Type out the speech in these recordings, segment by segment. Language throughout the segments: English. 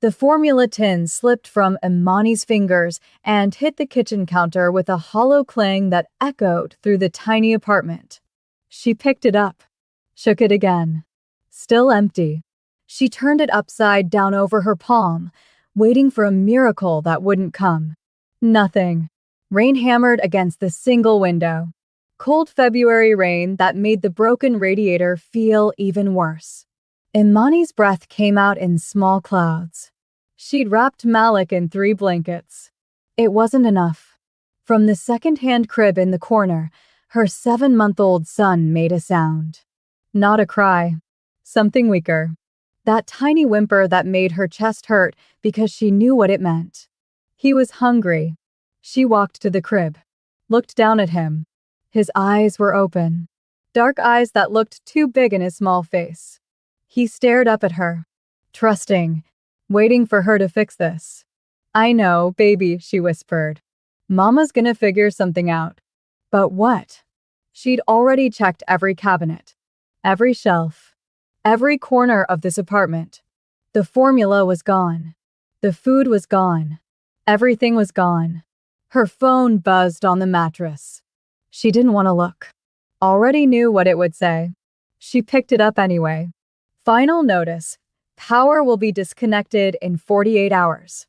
The formula tin slipped from Imani's fingers and hit the kitchen counter with a hollow clang that echoed through the tiny apartment. She picked it up, shook it again. Still empty. She turned it upside down over her palm, waiting for a miracle that wouldn't come. Nothing. Rain hammered against the single window. Cold February rain that made the broken radiator feel even worse. Imani's breath came out in small clouds. She'd wrapped Malik in 3 blankets. It wasn't enough. From the second-hand crib in the corner, her 7-month-old son made a sound. Not a cry. Something weaker. That tiny whimper that made her chest hurt because she knew what it meant. He was hungry. She walked to the crib, looked down at him. His eyes were open. Dark eyes that looked too big in his small face. He stared up at her, trusting, waiting for her to fix this. "I know, baby," she whispered. "Mama's gonna figure something out." But what? She'd already checked every cabinet, every shelf, every corner of this apartment. The formula was gone. The food was gone. Everything was gone. Her phone buzzed on the mattress. She didn't want to look. Already knew what it would say. She picked it up anyway. Final notice. Power will be disconnected in 48 hours.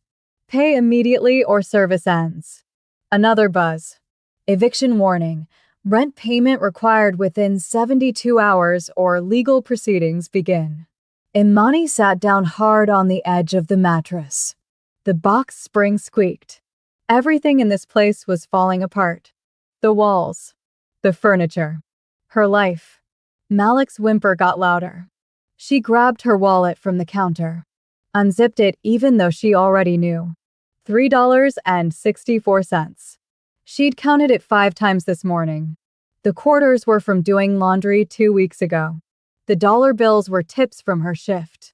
Pay immediately or service ends. Another buzz. Eviction warning. Rent payment required within 72 hours or legal proceedings begin. Imani sat down hard on the edge of the mattress. The box spring squeaked. Everything in this place was falling apart. The walls. The furniture. Her life. Malik's whimper got louder. She grabbed her wallet from the counter. Unzipped it even though she already knew. $3.64. She'd counted it 5 times this morning. The quarters were from doing laundry 2 weeks ago. The dollar bills were tips from her shift.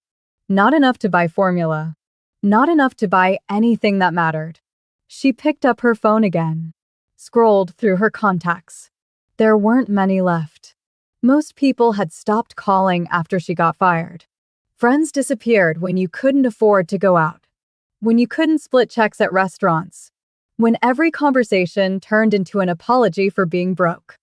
Not enough to buy formula. Not enough to buy anything that mattered. She picked up her phone again. Scrolled through her contacts. There weren't many left. Most people had stopped calling after she got fired. Friends disappeared when you couldn't afford to go out. When you couldn't split checks at restaurants. When every conversation turned into an apology for being broke.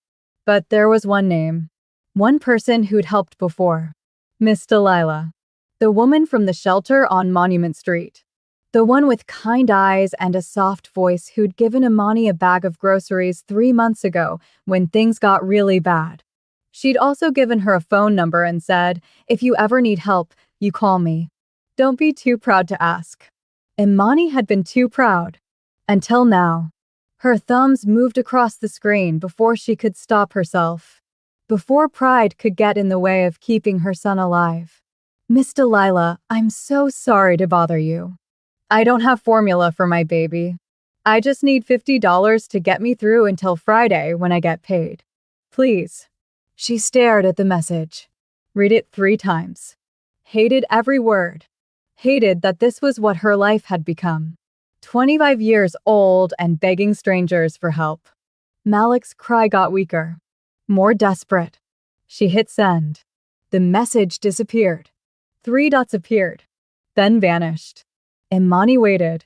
But there was one name. One person who'd helped before. Miss Delilah. The woman from the shelter on Monument Street. The one with kind eyes and a soft voice who'd given Imani a bag of groceries 3 months ago when things got really bad. She'd also given her a phone number and said, "If you ever need help, you call me. Don't be too proud to ask." Imani had been too proud. Until now. Her thumbs moved across the screen before she could stop herself. Before pride could get in the way of keeping her son alive. "Miss Delilah, I'm so sorry to bother you. I don't have formula for my baby. I just need $50 to get me through until Friday when I get paid. Please." She stared at the message. Read it 3 times. Hated every word. Hated that this was what her life had become. 25 years old and begging strangers for help. Malik's cry got weaker. More desperate. She hit send. The message disappeared. 3 dots appeared. Then vanished. Imani waited.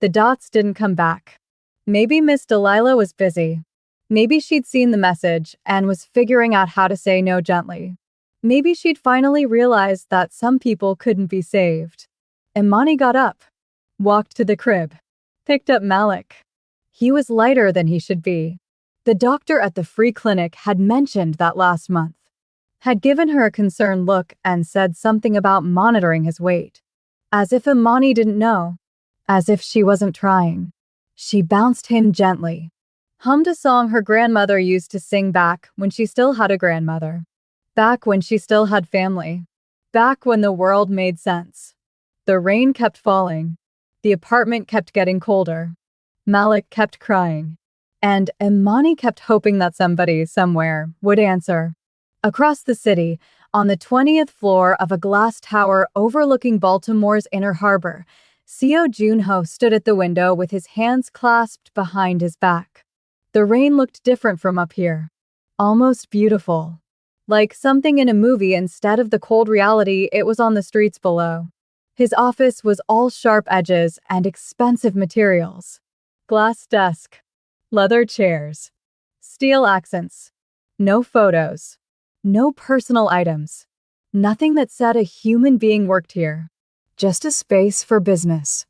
The dots didn't come back. Maybe Miss Delilah was busy. Maybe she'd seen the message and was figuring out how to say no gently. Maybe she'd finally realized that some people couldn't be saved. Imani got up, walked to the crib, picked up Malik. He was lighter than he should be. The doctor at the free clinic had mentioned that last month. Had given her a concerned look and said something about monitoring his weight. As if Imani didn't know. As if she wasn't trying. She bounced him gently. Hummed a song her grandmother used to sing back when she still had a grandmother. Back when she still had family. Back when the world made sense. The rain kept falling. The apartment kept getting colder. Malik kept crying. And Imani kept hoping that somebody, somewhere, would answer. Across the city, on the 20th floor of a glass tower overlooking Baltimore's Inner Harbor, Seo Junho stood at the window with his hands clasped behind his back. The rain looked different from up here. Almost beautiful. Like something in a movie instead of the cold reality it was on the streets below. His office was all sharp edges and expensive materials. Glass desk, leather chairs, steel accents, no photos, no personal items, nothing that said a human being worked here. Just a space for business.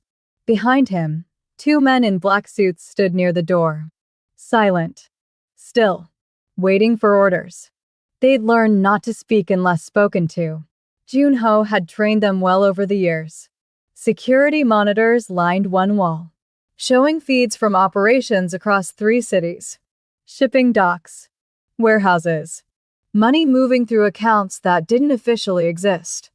Behind him, two men in black suits stood near the door. Silent. Still. Waiting for orders. They'd learned not to speak unless spoken to. Junho had trained them well over the years. Security monitors lined one wall, showing feeds from operations across 3 cities. Shipping docks. Warehouses. Money moving through accounts that didn't officially exist.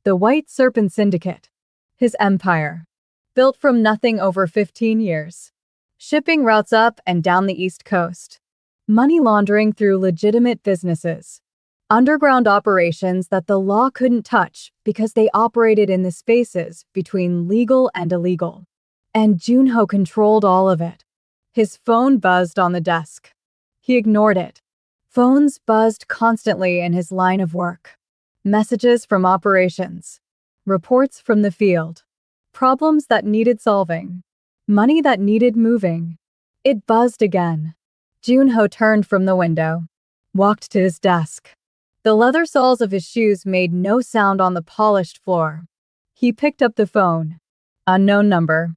The White Serpent Syndicate. His empire. Built from nothing over 15 years. Shipping routes up and down the East Coast. Money laundering through legitimate businesses. Underground operations that the law couldn't touch because they operated in the spaces between legal and illegal. And Junho controlled all of it. His phone buzzed on the desk. He ignored it. Phones buzzed constantly in his line of work. Messages from operations. Reports from the field. Problems that needed solving. Money that needed moving. It buzzed again. Junho turned from the window. Walked to his desk. The leather soles of his shoes made no sound on the polished floor. He picked up the phone. Unknown number.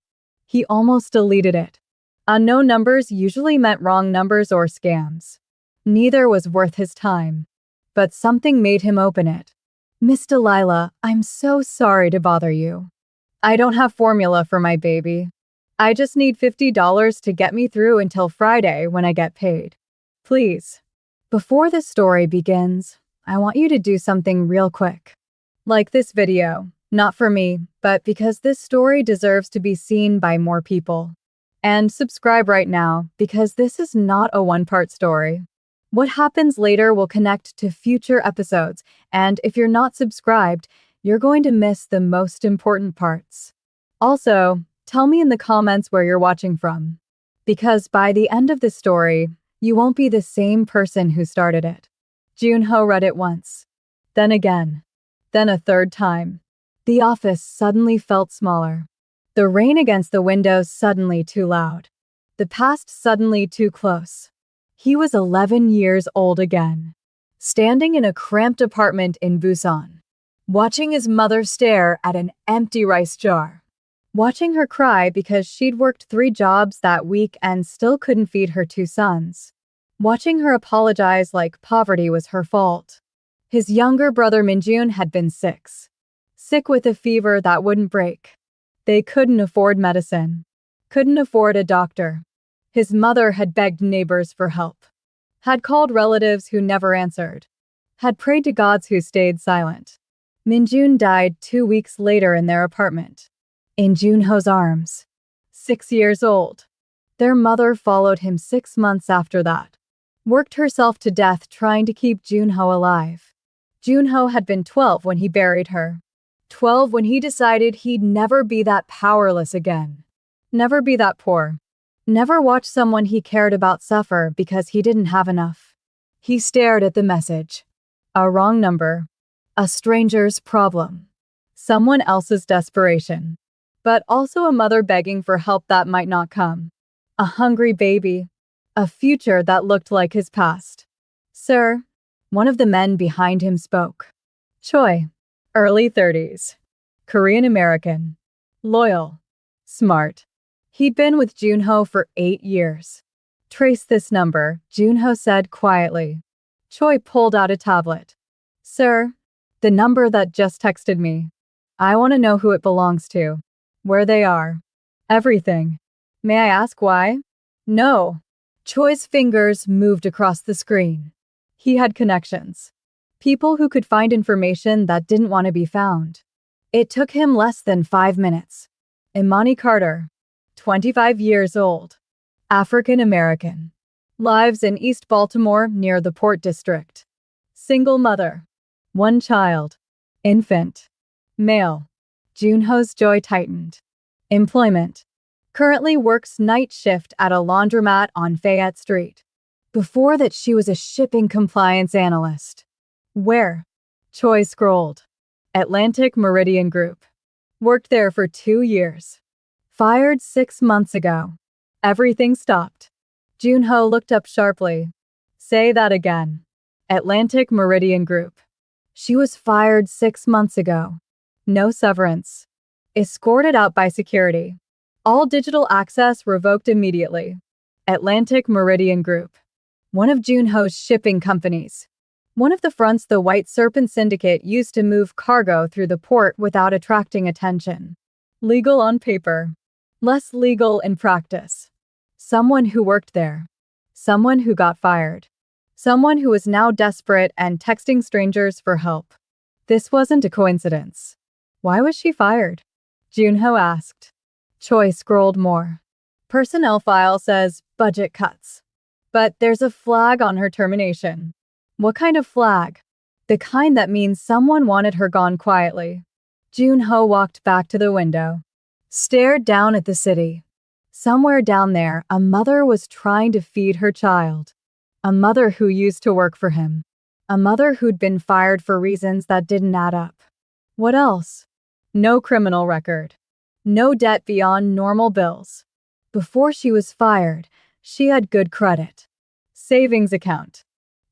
He almost deleted it. Unknown numbers usually meant wrong numbers or scams. Neither was worth his time. But something made him open it. Miss Delilah, I'm so sorry to bother you. I don't have formula for my baby. I just need $50 to get me through until Friday when I get paid. Please. Before the story begins, I want you to do something real quick. Like this video, not for me, but because this story deserves to be seen by more people. And subscribe right now, because this is not a one-part story. What happens later will connect to future episodes, and if you're not subscribed, you're going to miss the most important parts. Also, tell me in the comments where you're watching from. Because by the end of the story, you won't be the same person who started it. Junho read it once. Then again. Then a third time. The office suddenly felt smaller. The rain against the windows suddenly too loud. The past suddenly too close. He was 11 years old again. Standing in a cramped apartment in Busan. Watching his mother stare at an empty rice jar. Watching her cry because she'd worked 3 jobs that week and still couldn't feed her 2 sons. Watching her apologize like poverty was her fault. His younger brother Minjun had been sick with a fever that wouldn't break. They couldn't afford medicine. Couldn't afford a doctor. His mother had begged neighbors for help. Had called relatives who never answered. Had prayed to gods who stayed silent. Minjun died 2 weeks later in their apartment. In Junho's arms. 6 years old. Their mother followed him 6 months after that. Worked herself to death trying to keep Junho alive. Junho had been 12 when he buried her. 12 when he decided he'd never be that powerless again. Never be that poor. Never watch someone he cared about suffer because he didn't have enough. He stared at the message. A wrong number. A stranger's problem. Someone else's desperation. But also a mother begging for help that might not come. A hungry baby. A future that looked like his past. Sir, one of the men behind him spoke. Choi, early 30s. Korean American. Loyal. Smart. He'd been with Junho for 8 years. Trace this number, Junho said quietly. Choi pulled out a tablet. Sir, the number that just texted me. I want to know who it belongs to. Where they are. Everything. May I ask why? No. Choi's fingers moved across the screen. He had connections. People who could find information that didn't want to be found. It took him less than 5 minutes. Imani Carter. 25 years old. African American. Lives in East Baltimore near the Port District. Single mother. 1 child. Infant. Male. Junho's jaw tightened. Employment. Currently works night shift at a laundromat on Fayette Street. Before that, she was a shipping compliance analyst. Where? Choi scrolled. Atlantic Meridian Group. Worked there for 2 years. Fired 6 months ago. Everything stopped. Junho looked up sharply. Say that again. Atlantic Meridian Group. She was fired 6 months ago. No severance. Escorted out by security. All digital access revoked immediately. Atlantic Meridian Group. One of Junho's shipping companies. One of the fronts the White Serpent Syndicate used to move cargo through the port without attracting attention. Legal on paper. Less legal in practice. Someone who worked there. Someone who got fired. Someone who was now desperate and texting strangers for help. This wasn't a coincidence. Why was she fired? Junho asked. Choi scrolled more. Personnel file says budget cuts. But there's a flag on her termination. What kind of flag? The kind that means someone wanted her gone quietly. Junho walked back to the window. Stared down at the city. Somewhere down there, a mother was trying to feed her child. A mother who used to work for him. A mother who'd been fired for reasons that didn't add up. What else? No criminal record. No debt beyond normal bills. Before she was fired, she had good credit. Savings account.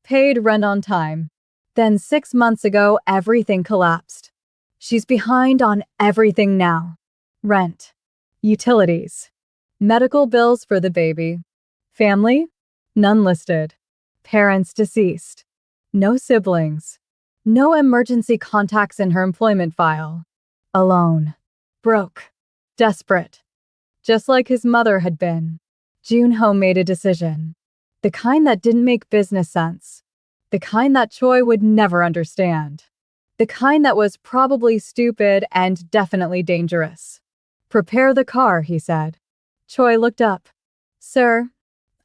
Paid rent on time. Then 6 months ago, everything collapsed. She's behind on everything now. Rent. Utilities. Medical bills for the baby. Family? None listed. Parents deceased. No siblings. No emergency contacts in her employment file. Alone. Broke. Desperate. Just like his mother had been. Junho made a decision. The kind that didn't make business sense. The kind that Choi would never understand. The kind that was probably stupid and definitely dangerous. Prepare the car, he said. Choi looked up. Sir,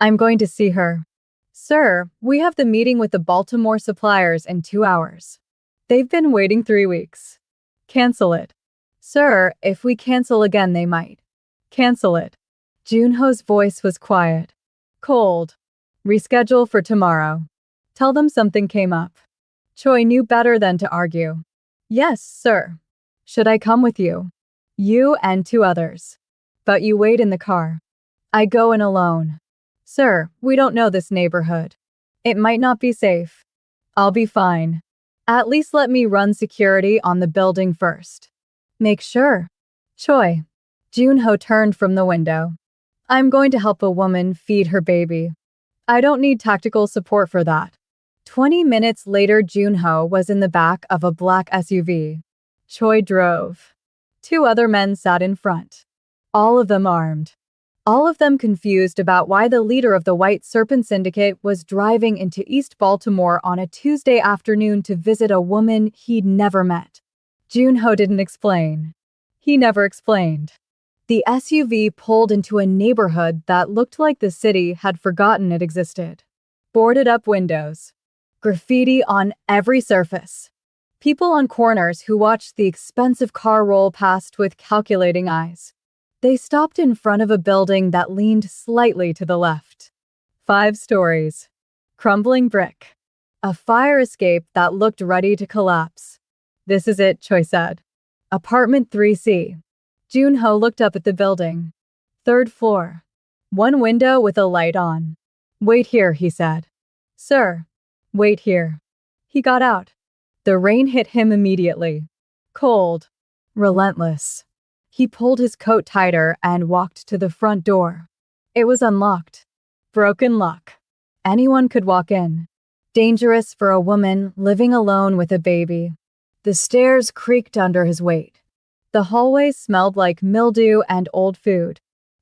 I'm going to see her. Sir, we have the meeting with the Baltimore suppliers in 2 hours. They've been waiting 3 weeks. Cancel it. Sir, if we cancel again, they might. Cancel it. Junho's voice was quiet. Cold. Reschedule for tomorrow. Tell them something came up. Choi knew better than to argue. Yes, sir. Should I come with you? You and 2 others. But you wait in the car. I go in alone. Sir, we don't know this neighborhood. It might not be safe. I'll be fine. At least let me run security on the building first. Make sure. Choi. Junho turned from the window. I'm going to help a woman feed her baby. I don't need tactical support for that. 20 minutes later, Junho was in the back of a black SUV. Choi drove. 2 other men sat in front. All of them armed. All of them confused about why the leader of the White Serpent Syndicate was driving into East Baltimore on a Tuesday afternoon to visit a woman he'd never met. Junho didn't explain. He never explained. The SUV pulled into a neighborhood that looked like the city had forgotten it existed. Boarded up windows. Graffiti on every surface. People on corners who watched the expensive car roll past with calculating eyes. They stopped in front of a building that leaned slightly to the left. 5 stories. Crumbling brick. A fire escape that looked ready to collapse. This is it, Choi said. Apartment 3C. Junho looked up at the building. 3rd floor. 1 window with a light on. Wait here, he said. Sir. Wait here. He got out. The rain hit him immediately. Cold. Relentless. He pulled his coat tighter and walked to the front door. It was unlocked. Broken lock. Anyone could walk in. Dangerous for a woman living alone with a baby. The stairs creaked under his weight. The hallways smelled like mildew and old food.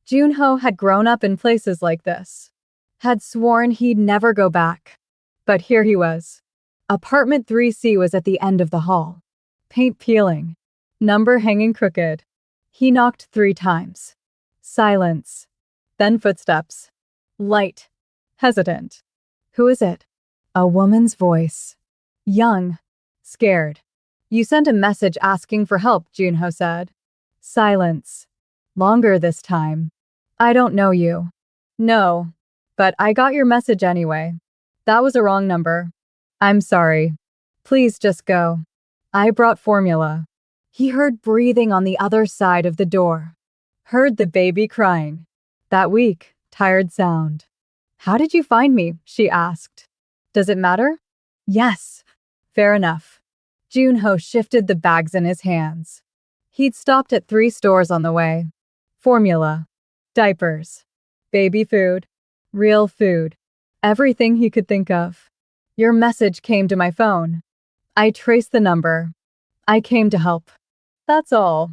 Junho had grown up in places like this. Had sworn he'd never go back. But here he was. Apartment 3C was at the end of the hall. Paint peeling. Number hanging crooked. He knocked 3 times. Silence. Then footsteps. Light. Hesitant. Who is it? A woman's voice. Young. Scared. You sent a message asking for help, Junho said. Silence. Longer this time. I don't know you. No. But I got your message anyway. That was a wrong number. I'm sorry. Please just go. I brought formula. He heard breathing on the other side of the door. Heard the baby crying. That weak, tired sound. How did you find me? She asked. Does it matter? Yes. Fair enough. Junho shifted the bags in his hands. He'd stopped at 3 stores on the way. Formula. Diapers. Baby food. Real food. Everything he could think of. Your message came to my phone. I traced the number. I came to help. That's all.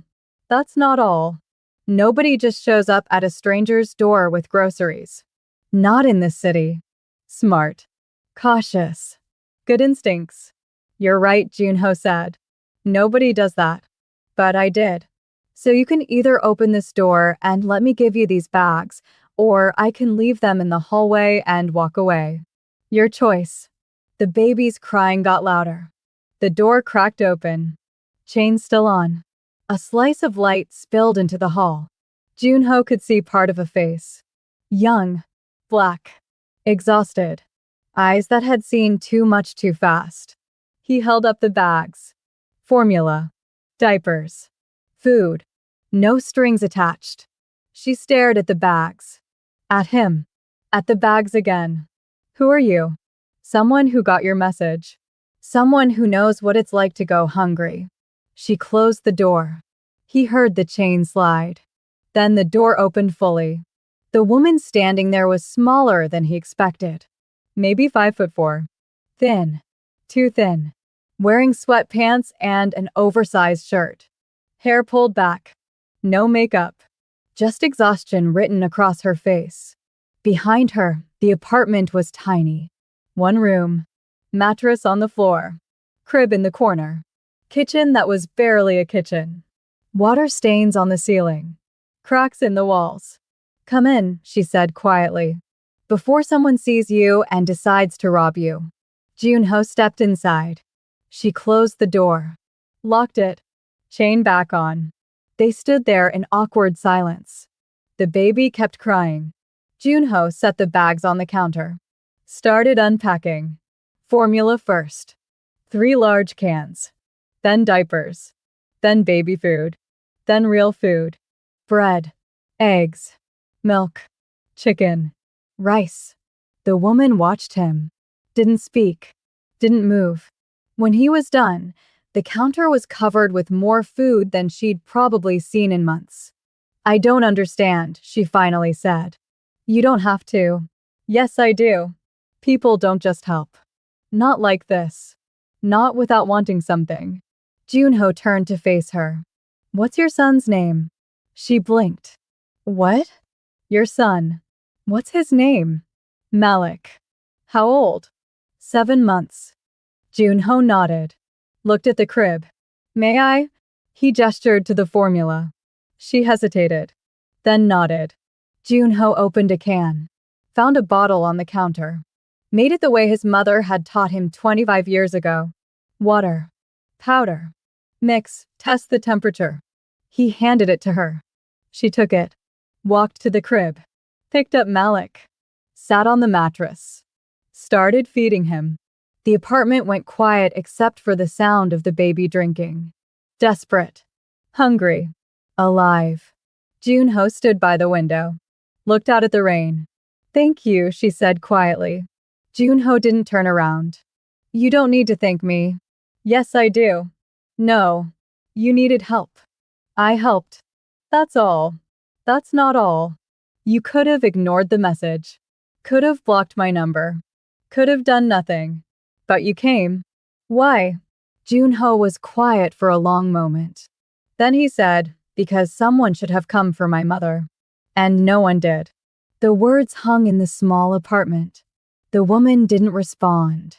That's not all. Nobody just shows up at a stranger's door with groceries. Not in this city. Smart. Cautious. Good instincts. You're right, Junho said. Nobody does that. But I did. So you can either open this door and let me give you these bags, or I can leave them in the hallway and walk away. Your choice. The baby's crying got louder. The door cracked open. Chain still on. A slice of light spilled into the hall. Junho could see part of a face. Young. Black. Exhausted. Eyes that had seen too much too fast. He held up the bags. Formula. Diapers. Food. No strings attached. She stared at the bags. At him. At the bags again. Who are you? Someone who got your message. Someone who knows what it's like to go hungry. She closed the door. He heard the chain slide. Then the door opened fully. The woman standing there was smaller than he expected. Maybe 5'4". Thin. Too thin. Wearing sweatpants and an oversized shirt. Hair pulled back. No makeup. Just exhaustion written across her face. Behind her, the apartment was tiny. 1 room. Mattress on the floor. Crib in the corner. Kitchen that was barely a kitchen. Water stains on the ceiling. Cracks in the walls. Come in, she said quietly. Before someone sees you and decides to rob you. Junho stepped inside. She closed the door. Locked it. Chain back on. They stood there in awkward silence. The baby kept crying. Junho set the bags on the counter. Started unpacking. Formula first. 3 large cans. Then diapers. Then baby food. Then real food. Bread. Eggs. Milk. Chicken. Rice. The woman watched him. Didn't speak. Didn't move. When he was done, the counter was covered with more food than she'd probably seen in months. I don't understand, she finally said. You don't have to. Yes, I do. People don't just help. Not like this. Not without wanting something. Junho turned to face her. What's your son's name? She blinked. What? Your son. What's his name? Malik. How old? 7 months. Junho nodded. Looked at the crib. May I? He gestured to the formula. She hesitated. Then nodded. Junho opened a can. Found a bottle on the counter. Made it the way his mother had taught him 25 years ago. Water. Powder. Mix. Test the temperature. He handed it to her. She took it. Walked to the crib. Picked up Malik. Sat on the mattress. Started feeding him. The apartment went quiet except for the sound of the baby drinking. Desperate. Hungry. Alive. Junho stood by the window. Looked out at the rain. Thank you, she said quietly. Junho didn't turn around. You don't need to thank me. Yes, I do. No. You needed help. I helped. That's all. That's not all. You could have ignored the message. Could have blocked my number. Could have done nothing. But you came. Why? Junho was quiet for a long moment. Then he said, because someone should have come for my mother. And no one did. The words hung in the small apartment. The woman didn't respond.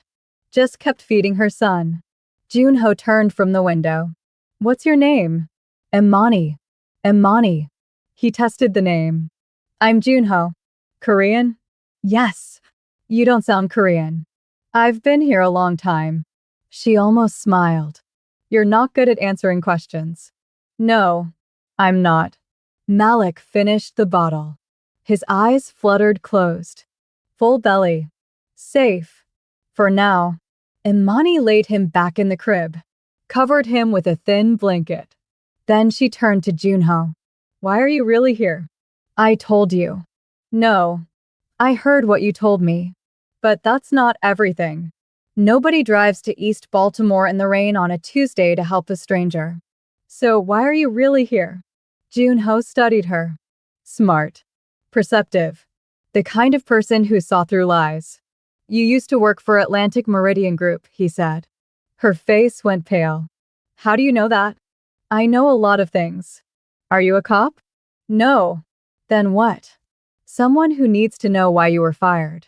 Just kept feeding her son. Junho turned from the window. What's your name? Imani. Imani. He tested the name. I'm Junho. Korean? Yes. You don't sound Korean. I've been here a long time. She almost smiled. You're not good at answering questions. No, I'm not. Malik finished the bottle. His eyes fluttered closed. Full belly. Safe. For now. Imani laid him back in the crib. Covered him with a thin blanket. Then she turned to Junho. Why are you really here? I told you. No. I heard what you told me. But that's not everything. Nobody drives to East Baltimore in the rain on a Tuesday to help a stranger. So why are you really here? Junho studied her. Smart. Perceptive. The kind of person who saw through lies. You used to work for Atlantic Meridian Group, he said. Her face went pale. How do you know that? I know a lot of things. Are you a cop? No. Then what? Someone who needs to know why you were fired.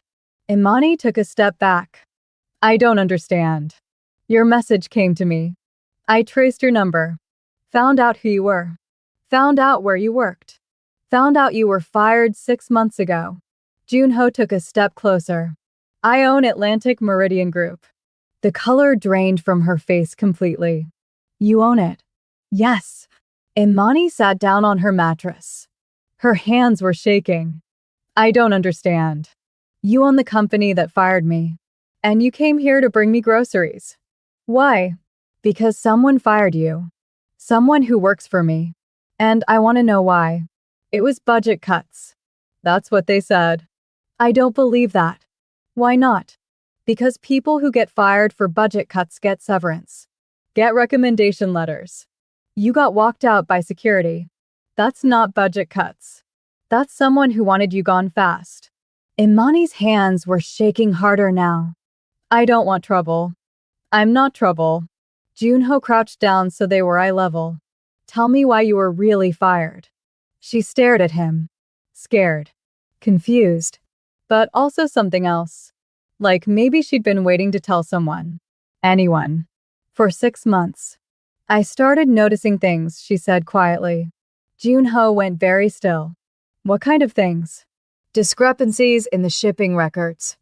Imani took a step back. I don't understand. Your message came to me. I traced your number. Found out who you were. Found out where you worked. Found out you were fired 6 months ago. Junho took a step closer. I own Atlantic Meridian Group. The color drained from her face completely. You own it? Yes. Imani sat down on her mattress. Her hands were shaking. I don't understand. You own the company that fired me. And you came here to bring me groceries. Why? Because someone fired you. Someone who works for me. And I want to know why. It was budget cuts. That's what they said. I don't believe that. Why not? Because people who get fired for budget cuts get severance. Get recommendation letters. You got walked out by security. That's not budget cuts. That's someone who wanted you gone fast. Imani's hands were shaking harder now. I don't want trouble. I'm not trouble. Junho crouched down so they were eye level. Tell me why you were really fired. She stared at him. Scared. Confused. But also something else. Like maybe she'd been waiting to tell someone. Anyone. For 6 months. I started noticing things, she said quietly. Junho went very still. What kind of things? Discrepancies in the shipping records.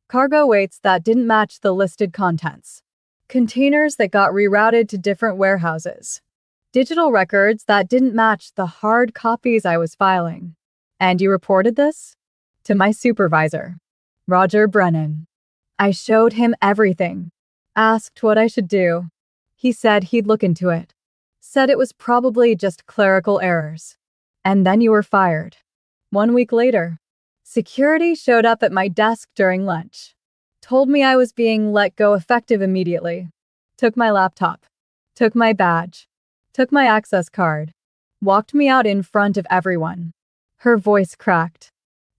Cargo weights that didn't match the listed contents. Containers that got rerouted to different warehouses. Digital records that didn't match the hard copies I was filing. And you reported this? To my supervisor, Roger Brennan. I showed him everything. Asked what I should do. He said he'd look into it. Said it was probably just clerical errors. And then you were fired. 1 week later, security showed up at my desk during lunch. Told me I was being let go effective immediately. Took my laptop. Took my badge. Took my access card. Walked me out in front of everyone. Her voice cracked.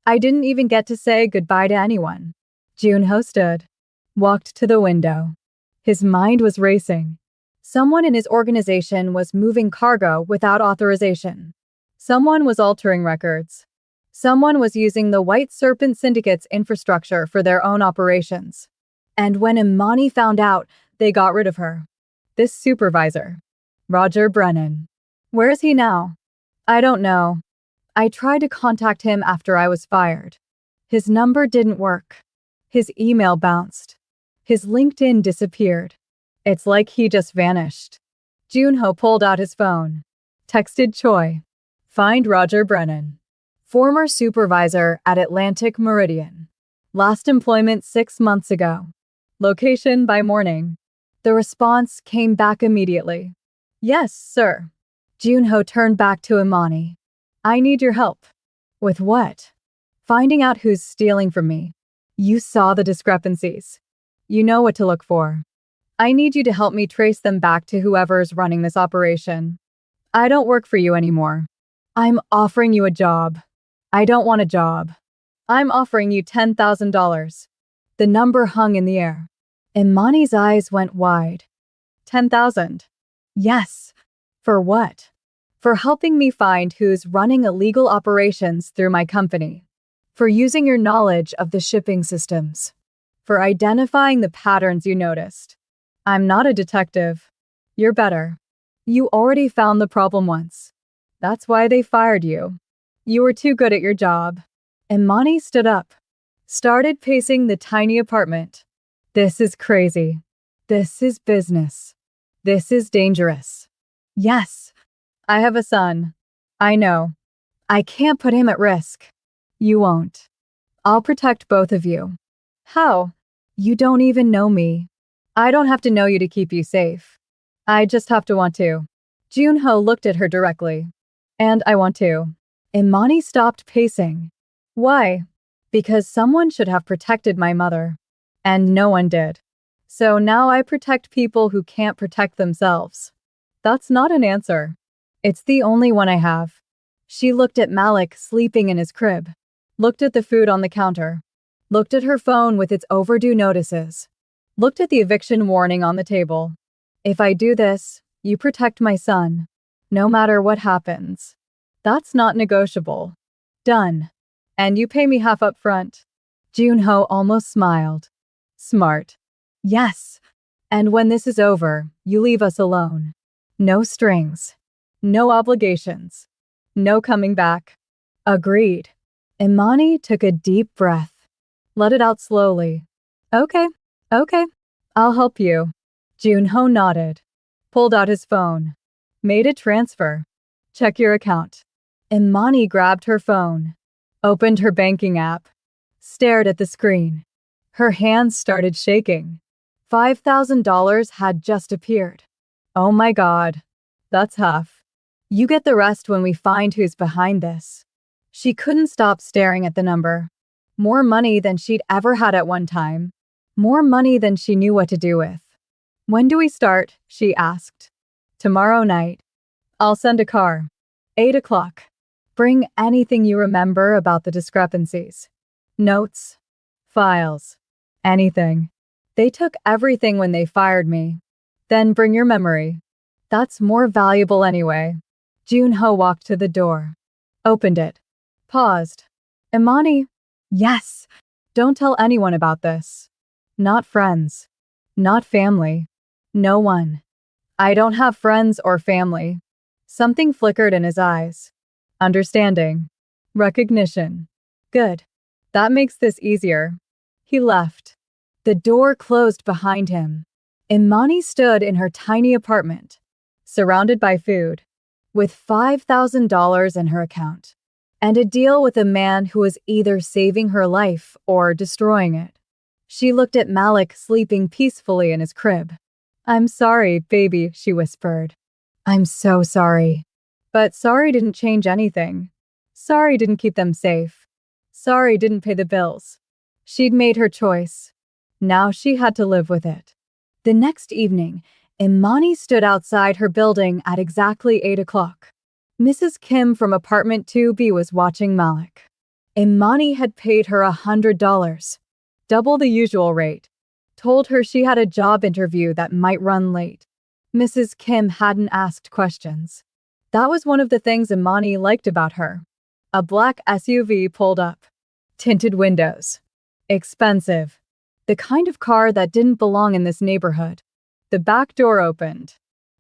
I didn't even get to say goodbye to anyone. Junho stood. Walked to the window. His mind was racing. Someone in his organization was moving cargo without authorization. Someone was altering records. Someone was using the White Serpent Syndicate's infrastructure for their own operations. And when Imani found out, they got rid of her. This supervisor, Roger Brennan. Where is he now? I don't know. I tried to contact him after I was fired. His number didn't work. His email bounced. His LinkedIn disappeared. It's like he just vanished. Junho pulled out his phone. Texted Choi. Find Roger Brennan. Former supervisor at Atlantic Meridian. Last employment 6 months ago. Location by morning. The response came back immediately. Yes, sir. Junho turned back to Imani. I need your help. With what? Finding out who's stealing from me. You saw the discrepancies. You know what to look for. I need you to help me trace them back to whoever's running this operation. I don't work for you anymore. I'm offering you a job. I don't want a job. I'm offering you $10,000. The number hung in the air. Imani's eyes went wide. 10,000. Yes. For what? For helping me find who's running illegal operations through my company. For using your knowledge of the shipping systems. For identifying the patterns you noticed. I'm not a detective. You're better. You already found the problem once. That's why they fired you. You were too good at your job. Imani stood up. Started pacing the tiny apartment. This is crazy. This is business. This is dangerous. Yes. I have a son. I know. I can't put him at risk. You won't. I'll protect both of you. How? You don't even know me. I don't have to know you to keep you safe. I just have to want to. Junho looked at her directly. And I want to. Imani stopped pacing. Why? Because someone should have protected my mother. And no one did. So now I protect people who can't protect themselves. That's not an answer. It's the only one I have. She looked at Malik sleeping in his crib. Looked at the food on the counter. Looked at her phone with its overdue notices. Looked at the eviction warning on the table. If I do this, you protect my son. No matter what happens. That's not negotiable. Done. And you pay me half up front. Junho almost smiled. Smart. Yes. And when this is over, you leave us alone. No strings. No obligations. No coming back. Agreed. Imani took a deep breath. Let it out slowly. Okay. I'll help you. Junho nodded. Pulled out his phone. Made a transfer. Check your account. Imani grabbed her phone. Opened her banking app. Stared at the screen. Her hands started shaking. $5,000 had just appeared. Oh my God. That's half. You get the rest when we find who's behind this. She couldn't stop staring at the number. More money than she'd ever had at one time. More money than she knew what to do with. When do we start? She asked. Tomorrow night. I'll send a car. 8 o'clock. Bring anything you remember about the discrepancies. Notes. Files. Anything. They took everything when they fired me. Then bring your memory. That's more valuable anyway. Junho walked to the door. Opened it. Paused. Imani? Yes. Don't tell anyone about this. Not friends. Not family. No one. I don't have friends or family. Something flickered in his eyes. Understanding. Recognition. Good. That makes this easier. He left. The door closed behind him. Imani stood in her tiny apartment, surrounded by food, with $5,000 in her account, and a deal with a man who was either saving her life or destroying it. She looked at Malik sleeping peacefully in his crib. I'm sorry, baby, she whispered. I'm so sorry. But sorry didn't change anything. Sorry didn't keep them safe. Sorry didn't pay the bills. She'd made her choice. Now she had to live with it. The next evening, Imani stood outside her building at exactly 8 o'clock. Mrs. Kim from apartment 2B was watching Malik. Imani had paid her $100, double the usual rate. Told her she had a job interview that might run late. Mrs. Kim hadn't asked questions. That was one of the things Imani liked about her. A black SUV pulled up. Tinted windows. Expensive. The kind of car that didn't belong in this neighborhood. The back door opened.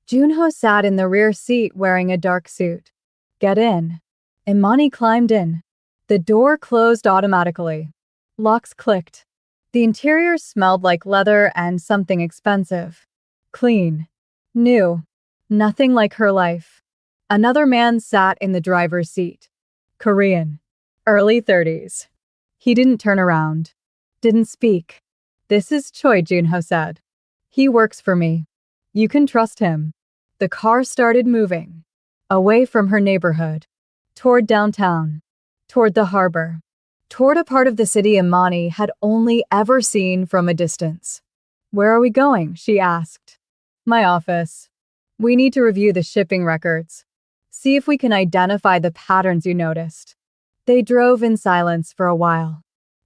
Junho sat in the rear seat wearing a dark suit. Get in. Imani climbed in. The door closed automatically. Locks clicked. The interior smelled like leather and something expensive. Clean. New. Nothing like her life. Another man sat in the driver's seat. Korean. Early 30s. He didn't turn around. Didn't speak. This is Choi, Junho said. He works for me. You can trust him. The car started moving. Away from her neighborhood. Toward downtown. Toward the harbor. Toward a part of the city Imani had only ever seen from a distance. Where are we going? She asked. My office. We need to review the shipping records. See if we can identify the patterns you noticed. They drove in silence for a while.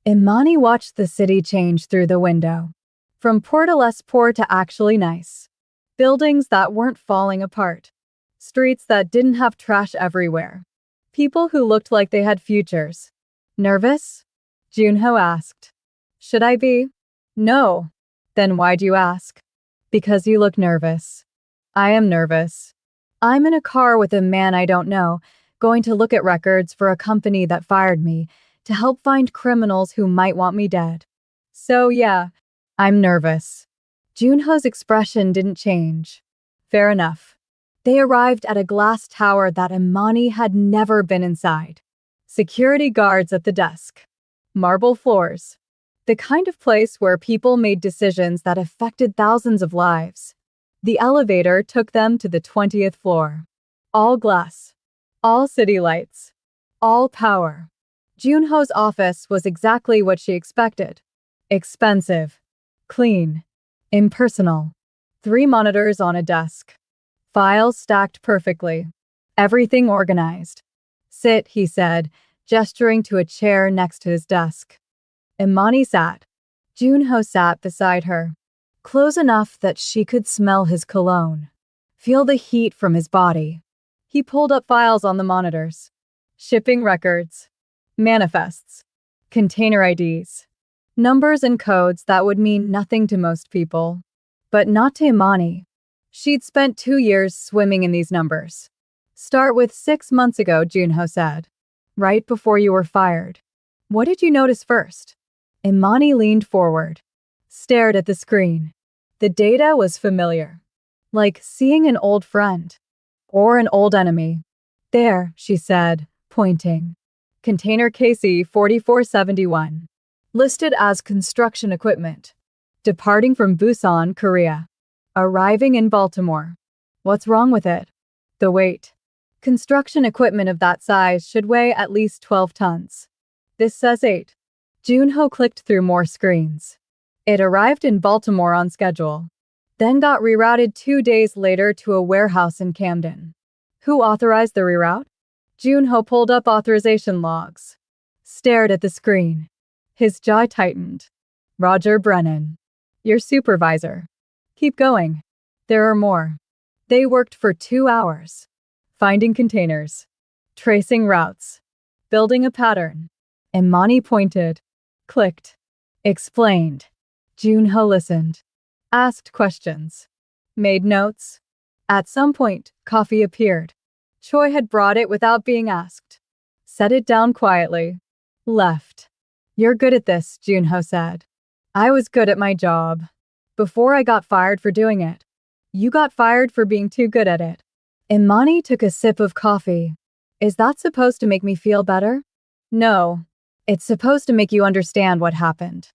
Imani watched the city change through the window. From poor to less poor to actually nice. Buildings that weren't falling apart. Streets that didn't have trash everywhere. People who looked like they had futures. Nervous? Junho asked. Should I be? No. Then why'd you ask? Because you look nervous. I am nervous. I'm in a car with a man I don't know, going to look at records for a company that fired me to help find criminals who might want me dead. So yeah, I'm nervous. Junho's expression didn't change. Fair enough. They arrived at a glass tower that Imani had never been inside. Security guards at the desk. Marble floors. The kind of place where people made decisions that affected thousands of lives. The elevator took them to the 20th floor. All glass. All city lights. All power. Junho's office was exactly what she expected. Expensive. Clean. Impersonal. 3 monitors on a desk. Files stacked perfectly. Everything organized. Sit, he said, gesturing to a chair next to his desk. Imani sat. Junho sat beside her, close enough that she could smell his cologne, feel the heat from his body. He pulled up files on the monitors. Shipping records. Manifests. Container IDs. Numbers and codes that would mean nothing to most people. But not to Imani. She'd spent 2 years swimming in these numbers. Start with 6 months ago, Junho said. Right before you were fired. What did you notice first? Imani leaned forward, stared at the screen. The data was familiar. Like seeing an old friend. Or an old enemy. There, she said, pointing. Container KC 4471. Listed as construction equipment. Departing from Busan, Korea. Arriving in Baltimore. What's wrong with it? The weight. Construction equipment of that size should weigh at least 12 tons. This says 8. Junho clicked through more screens. It arrived in Baltimore on schedule. Then got rerouted 2 days later to a warehouse in Camden. Who authorized the reroute? Junho pulled up authorization logs. Stared at the screen. His jaw tightened. Roger Brennan. Your supervisor. Keep going. There are more. They worked for 2 hours. Finding containers. Tracing routes. Building a pattern. Imani pointed. Clicked. Explained. Junho listened. Asked questions. Made notes. At some point, coffee appeared. Choi had brought it without being asked. Set it down quietly. Left. You're good at this, Junho said. I was good at my job. Before I got fired for doing it. You got fired for being too good at it. Imani took a sip of coffee. Is that supposed to make me feel better? No. It's supposed to make you understand what happened.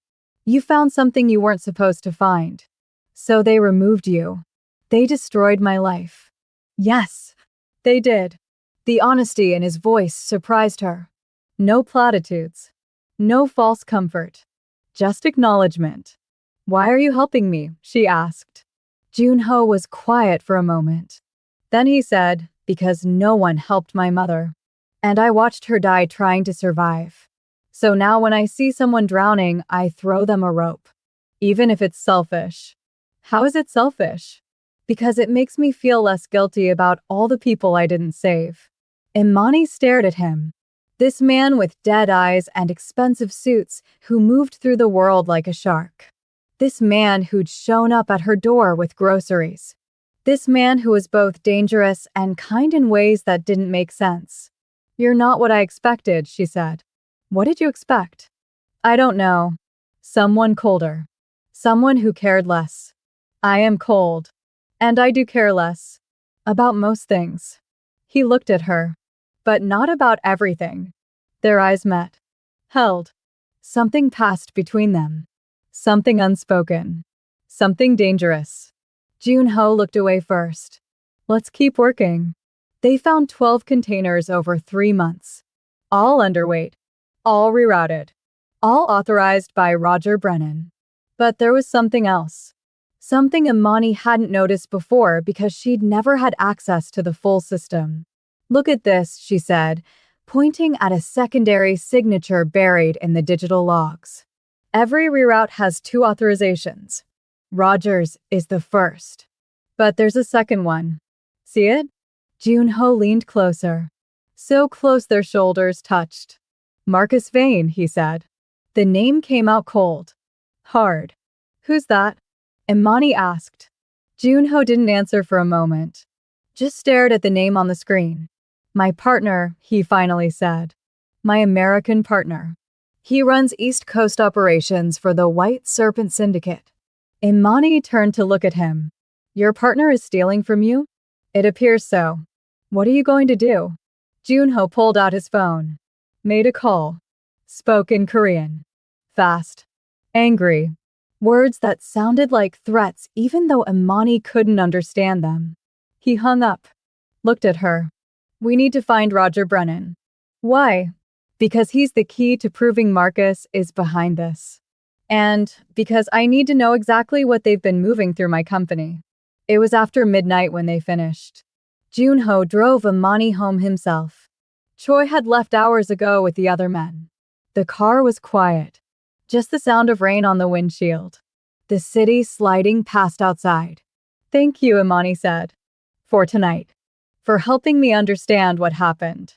You found something you weren't supposed to find. So they removed you. They destroyed my life. Yes, they did. The honesty in his voice surprised her. No platitudes. No false comfort. Just acknowledgement. Why are you helping me? She asked. Junho was quiet for a moment. Then he said, because no one helped my mother. And I watched her die trying to survive. So now when I see someone drowning, I throw them a rope. Even if it's selfish. How is it selfish? Because it makes me feel less guilty about all the people I didn't save. Imani stared at him. This man with dead eyes and expensive suits who moved through the world like a shark. This man who'd shown up at her door with groceries. This man who was both dangerous and kind in ways that didn't make sense. You're not what I expected, she said. What did you expect? I don't know. Someone colder. Someone who cared less. I am cold. And I do care less. About most things. He looked at her. But not about everything. Their eyes met. Held. Something passed between them. Something unspoken. Something dangerous. Junho looked away first. Let's keep working. They found 12 containers over 3 months. All underweight. All rerouted. All authorized by Roger Brennan. But there was something else. Something Imani hadn't noticed before because she'd never had access to the full system. Look at this, she said, pointing at a secondary signature buried in the digital logs. Every reroute has 2 authorizations. Roger's is the first. But there's a second one. See it? Junho leaned closer. So close their shoulders touched. Marcus Vane, he said. The name came out cold. Hard. Who's that? Imani asked. Junho didn't answer for a moment. Just stared at the name on the screen. My partner, he finally said. My American partner. He runs East Coast operations for the White Serpent Syndicate. Imani turned to look at him. Your partner is stealing from you? It appears so. What are you going to do? Junho pulled out his phone. Made a call. Spoke in Korean. Fast. Angry. Words that sounded like threats even though Imani couldn't understand them. He hung up, looked at her. We need to find Roger Brennan. Why? Because he's the key to proving Marcus is behind this. And because I need to know exactly what they've been moving through my company. It was after midnight when they finished. Junho drove Imani home himself. Choi had left hours ago with the other men. The car was quiet. Just the sound of rain on the windshield. The city sliding past outside. Thank you, Imani said. For tonight. For helping me understand what happened.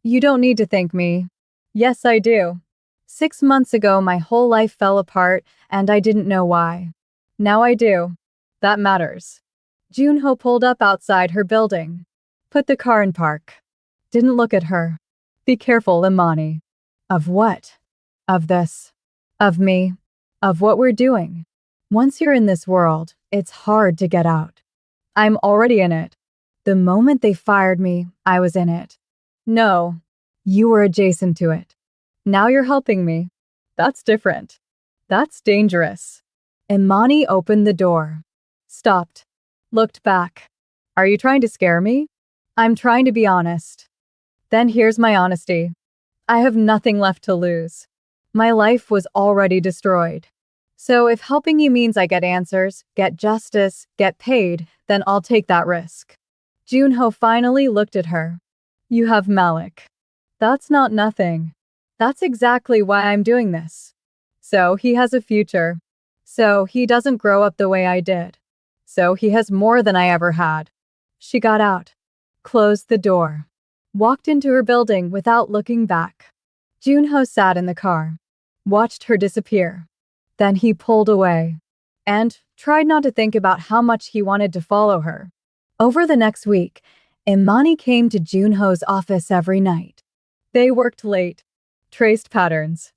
You don't need to thank me. Yes, I do. 6 months ago, my whole life fell apart, and I didn't know why. Now I do. That matters. Junho pulled up outside her building. Put the car in park. Didn't look at her. Be careful, Imani. Of what? Of this. Of me. Of what we're doing. Once you're in this world, it's hard to get out. I'm already in it. The moment they fired me, I was in it. No. You were adjacent to it. Now you're helping me. That's different. That's dangerous. Imani opened the door. Stopped. Looked back. Are you trying to scare me? I'm trying to be honest. Then here's my honesty. I have nothing left to lose. My life was already destroyed. So if helping you means I get answers, get justice, get paid, then I'll take that risk. Junho finally looked at her. You have Malik. That's not nothing. That's exactly why I'm doing this. So he has a future. So he doesn't grow up the way I did. So he has more than I ever had. She got out. Closed the door. Walked into her building without looking back. Junho sat in the car. Watched her disappear. Then he pulled away. And tried not to think about how much he wanted to follow her. Over the next week, Imani came to Junho's office every night. They worked late. Traced patterns.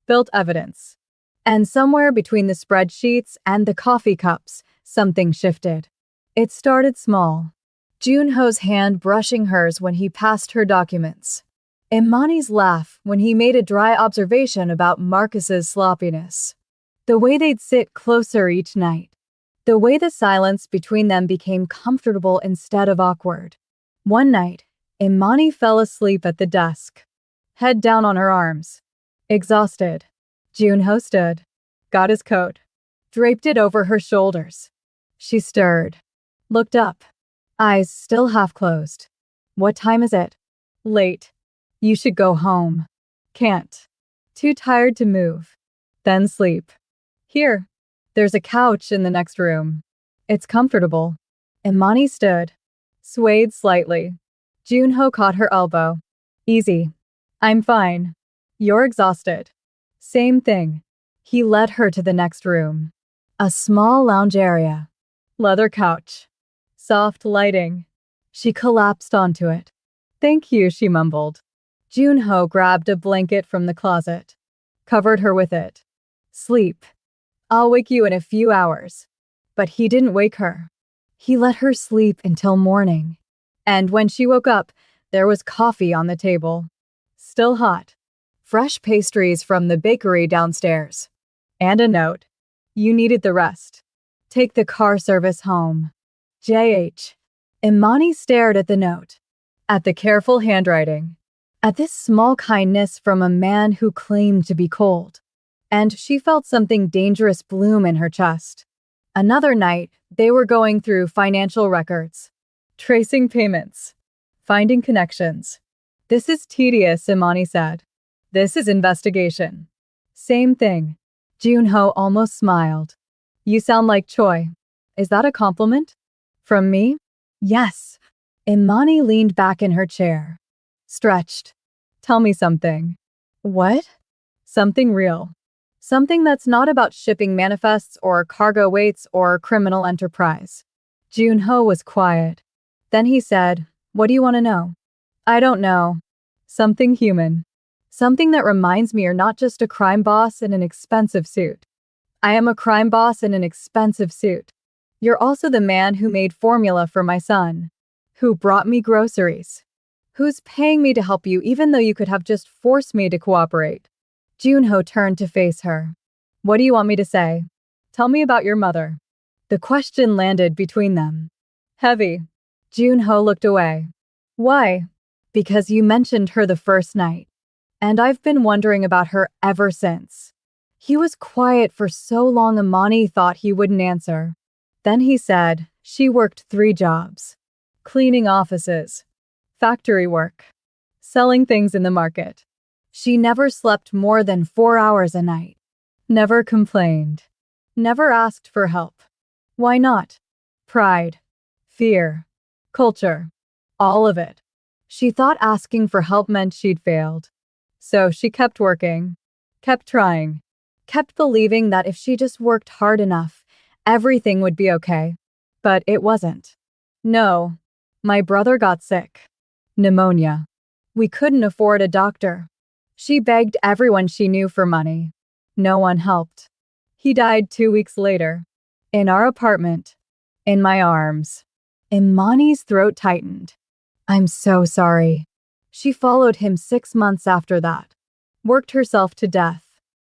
Built evidence. And somewhere between the spreadsheets and the coffee cups, something shifted. It started small. Junho's hand brushing hers when he passed her documents. Imani's laugh when he made a dry observation about Marcus's sloppiness. The way they'd sit closer each night. The way the silence between them became comfortable instead of awkward. One night, Imani fell asleep at the desk. Head down on her arms. Exhausted. Junho stood. Got his coat. Draped it over her shoulders. She stirred. Looked up. Eyes still half closed. What time is it? Late. You should go home. Can't. Too tired to move. Then sleep. Here. There's a couch in the next room. It's comfortable. Imani stood. Swayed slightly. Junho caught her elbow. Easy. I'm fine. You're exhausted. Same thing. He led her to the next room. A small lounge area. Leather couch. Soft lighting. She collapsed onto it. Thank you, she mumbled. Junho grabbed a blanket from the closet. Covered her with it. Sleep. I'll wake you in a few hours. But he didn't wake her. He let her sleep until morning. And when she woke up, there was coffee on the table. Still hot. Fresh pastries from the bakery downstairs. And a note. You needed the rest. Take the car service home. J.H. Imani stared at the note. At the careful handwriting. At this small kindness from a man who claimed to be cold. And she felt something dangerous bloom in her chest. Another night, they were going through financial records. Tracing payments. Finding connections. This is tedious, Imani said. This is investigation. Same thing. Junho almost smiled. You sound like Choi. Is that a compliment? From me? Yes. Imani leaned back in her chair. Stretched. Tell me something. What? Something real. Something that's not about shipping manifests or cargo weights or criminal enterprise. Junho was quiet. Then he said, What do you want to know? I don't know. Something human. Something that reminds me you're not just a crime boss in an expensive suit. I am a crime boss in an expensive suit. You're also the man who made formula for my son. Who brought me groceries. Who's paying me to help you even though you could have just forced me to cooperate. Junho turned to face her. What do you want me to say? Tell me about your mother. The question landed between them. Heavy. Junho looked away. Why? Because you mentioned her the first night. And I've been wondering about her ever since. He was quiet for so long Imani thought he wouldn't answer. Then he said, she worked 3 jobs. Cleaning offices. Factory work. Selling things in the market. She never slept more than 4 hours a night. Never complained. Never asked for help. Why not? Pride. Fear. Culture. All of it. She thought asking for help meant she'd failed. So she kept working. Kept trying. Kept believing that if she just worked hard enough, everything would be okay. But it wasn't. No. My brother got sick. Pneumonia. We couldn't afford a doctor. She begged everyone she knew for money. No one helped. He died 2 weeks later. In our apartment. In my arms. Imani's throat tightened. I'm so sorry. She followed him 6 months after that. Worked herself to death.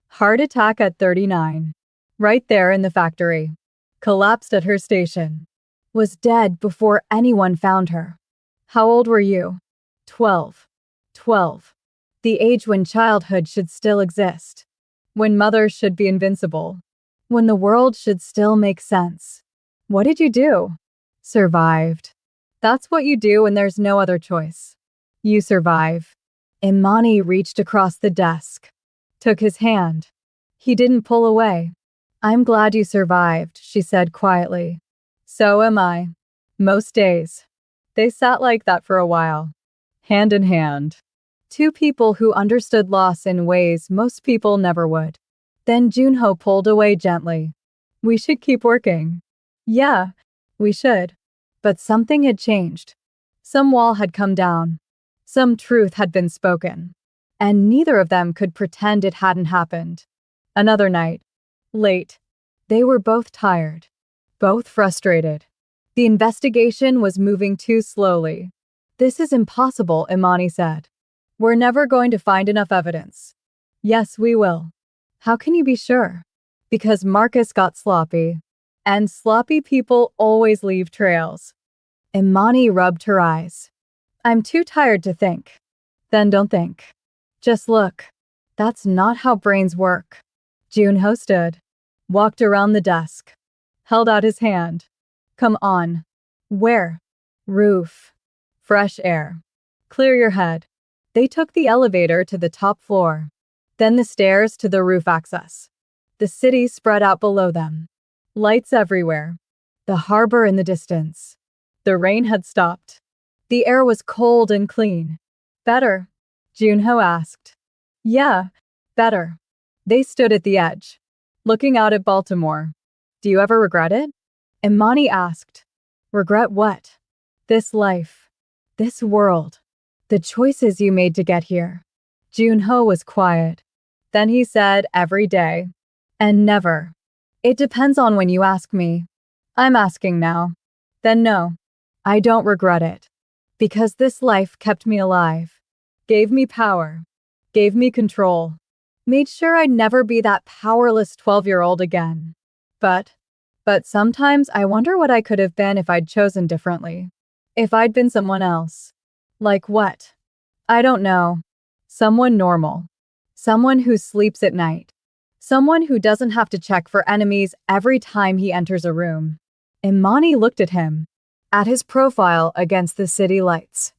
Heart attack at 39. Right there in the factory. Collapsed at her station. Was dead before anyone found her. How old were you? 12. 12. The age when childhood should still exist. When mothers should be invincible. When the world should still make sense. What did you do? Survived. That's what you do when there's no other choice. You survive. Imani reached across the desk. Took his hand. He didn't pull away. I'm glad you survived, she said quietly. So am I. Most days. They sat like that for a while. Hand in hand. 2 people who understood loss in ways most people never would. Then Junho pulled away gently. We should keep working. Yeah, we should. But something had changed. Some wall had come down. Some truth had been spoken. And neither of them could pretend it hadn't happened. Another night. Late. They were both tired. Both frustrated. The investigation was moving too slowly. This is impossible, Imani said. We're never going to find enough evidence. Yes, we will. How can you be sure? Because Marcus got sloppy. And sloppy people always leave trails. Imani rubbed her eyes. I'm too tired to think. Then don't think. Just look. That's not how brains work. Junho stood. Walked around the desk. Held out his hand. Come on. Where? Roof. Fresh air. Clear your head. They took the elevator to the top floor. Then the stairs to the roof access. The city spread out below them. Lights everywhere. The harbor in the distance. The rain had stopped. The air was cold and clean. Better? Junho asked. Yeah, better. They stood at the edge, looking out at Baltimore. Do you ever regret it? Imani asked. Regret what? This life. This world. The choices you made to get here. Junho was quiet. Then he said every day. And never. It depends on when you ask me. I'm asking now. Then no. I don't regret it. Because this life kept me alive. Gave me power. Gave me control. Made sure I'd never be that powerless 12-year-old again. But sometimes I wonder what I could have been if I'd chosen differently. If I'd been someone else. Like what? I don't know. Someone normal. Someone who sleeps at night. Someone who doesn't have to check for enemies every time he enters a room. Imani looked at him. At his profile against the city lights.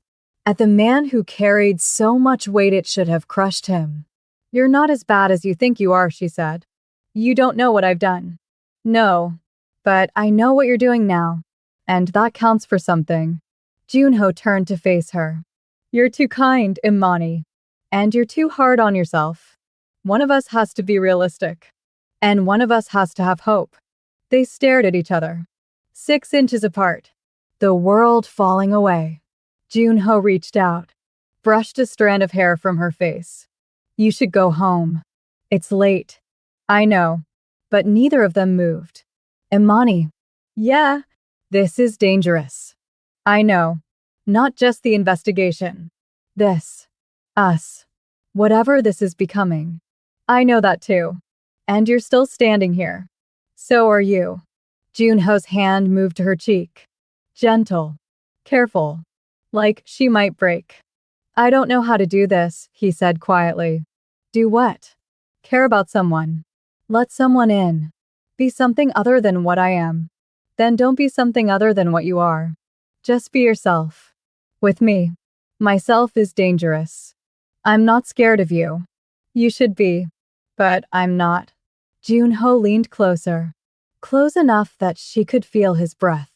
At the man who carried so much weight it should have crushed him. You're not as bad as you think you are, she said. You don't know what I've done. No. But I know what you're doing now. And that counts for something. Junho turned to face her. You're too kind, Imani. And you're too hard on yourself. One of us has to be realistic. And one of us has to have hope. They stared at each other. 6 inches apart. The world falling away. Junho reached out. Brushed a strand of hair from her face. You should go home. It's late. I know. But neither of them moved. Imani. Yeah. This is dangerous. I know. Not just the investigation. This. Us. Whatever this is becoming. I know that too. And you're still standing here. So are you. Junho's hand moved to her cheek. Gentle. Careful. Like she might break. I don't know how to do this, he said quietly. Do what? Care about someone. Let someone in. Be something other than what I am. Then don't be something other than what you are. Just be yourself. With me. Myself is dangerous. I'm not scared of you. You should be. But I'm not. Junho leaned closer. Close enough that she could feel his breath.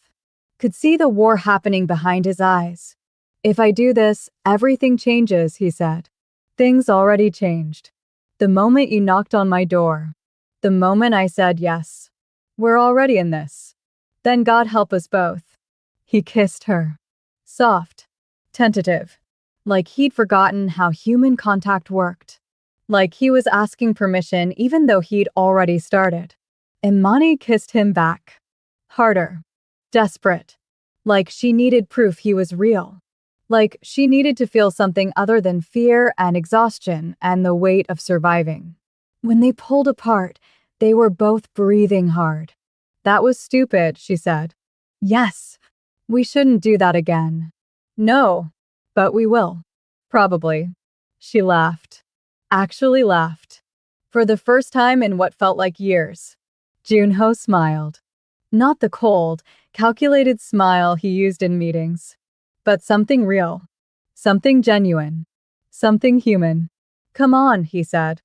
Could see the war happening behind his eyes. If I do this, everything changes, he said. Things already changed. The moment you knocked on my door. The moment I said yes. We're already in this. Then God help us both. He kissed her. Soft. Tentative. Like he'd forgotten how human contact worked. Like he was asking permission even though he'd already started. Imani kissed him back. Harder. Desperate. Like she needed proof he was real. Like she needed to feel something other than fear and exhaustion and the weight of surviving. When they pulled apart, they were both breathing hard. That was stupid, she said. Yes. We shouldn't do that again. No. But we will. Probably. She laughed. Actually laughed. For the first time in what felt like years. Junho smiled. Not the cold, calculated smile he used in meetings. But something real. Something genuine. Something human. Come on, he said.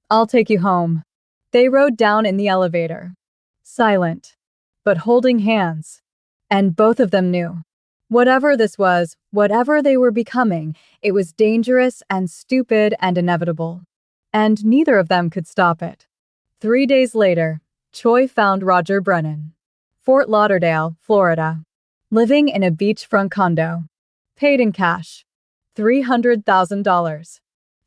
I'll take you home. They rode down in the elevator. Silent. But holding hands. And both of them knew. Whatever this was, whatever they were becoming, it was dangerous and stupid and inevitable. And neither of them could stop it. 3 days later, Choi found Roger Brennan. Fort Lauderdale, Florida. Living in a beachfront condo. Paid in cash. $300,000.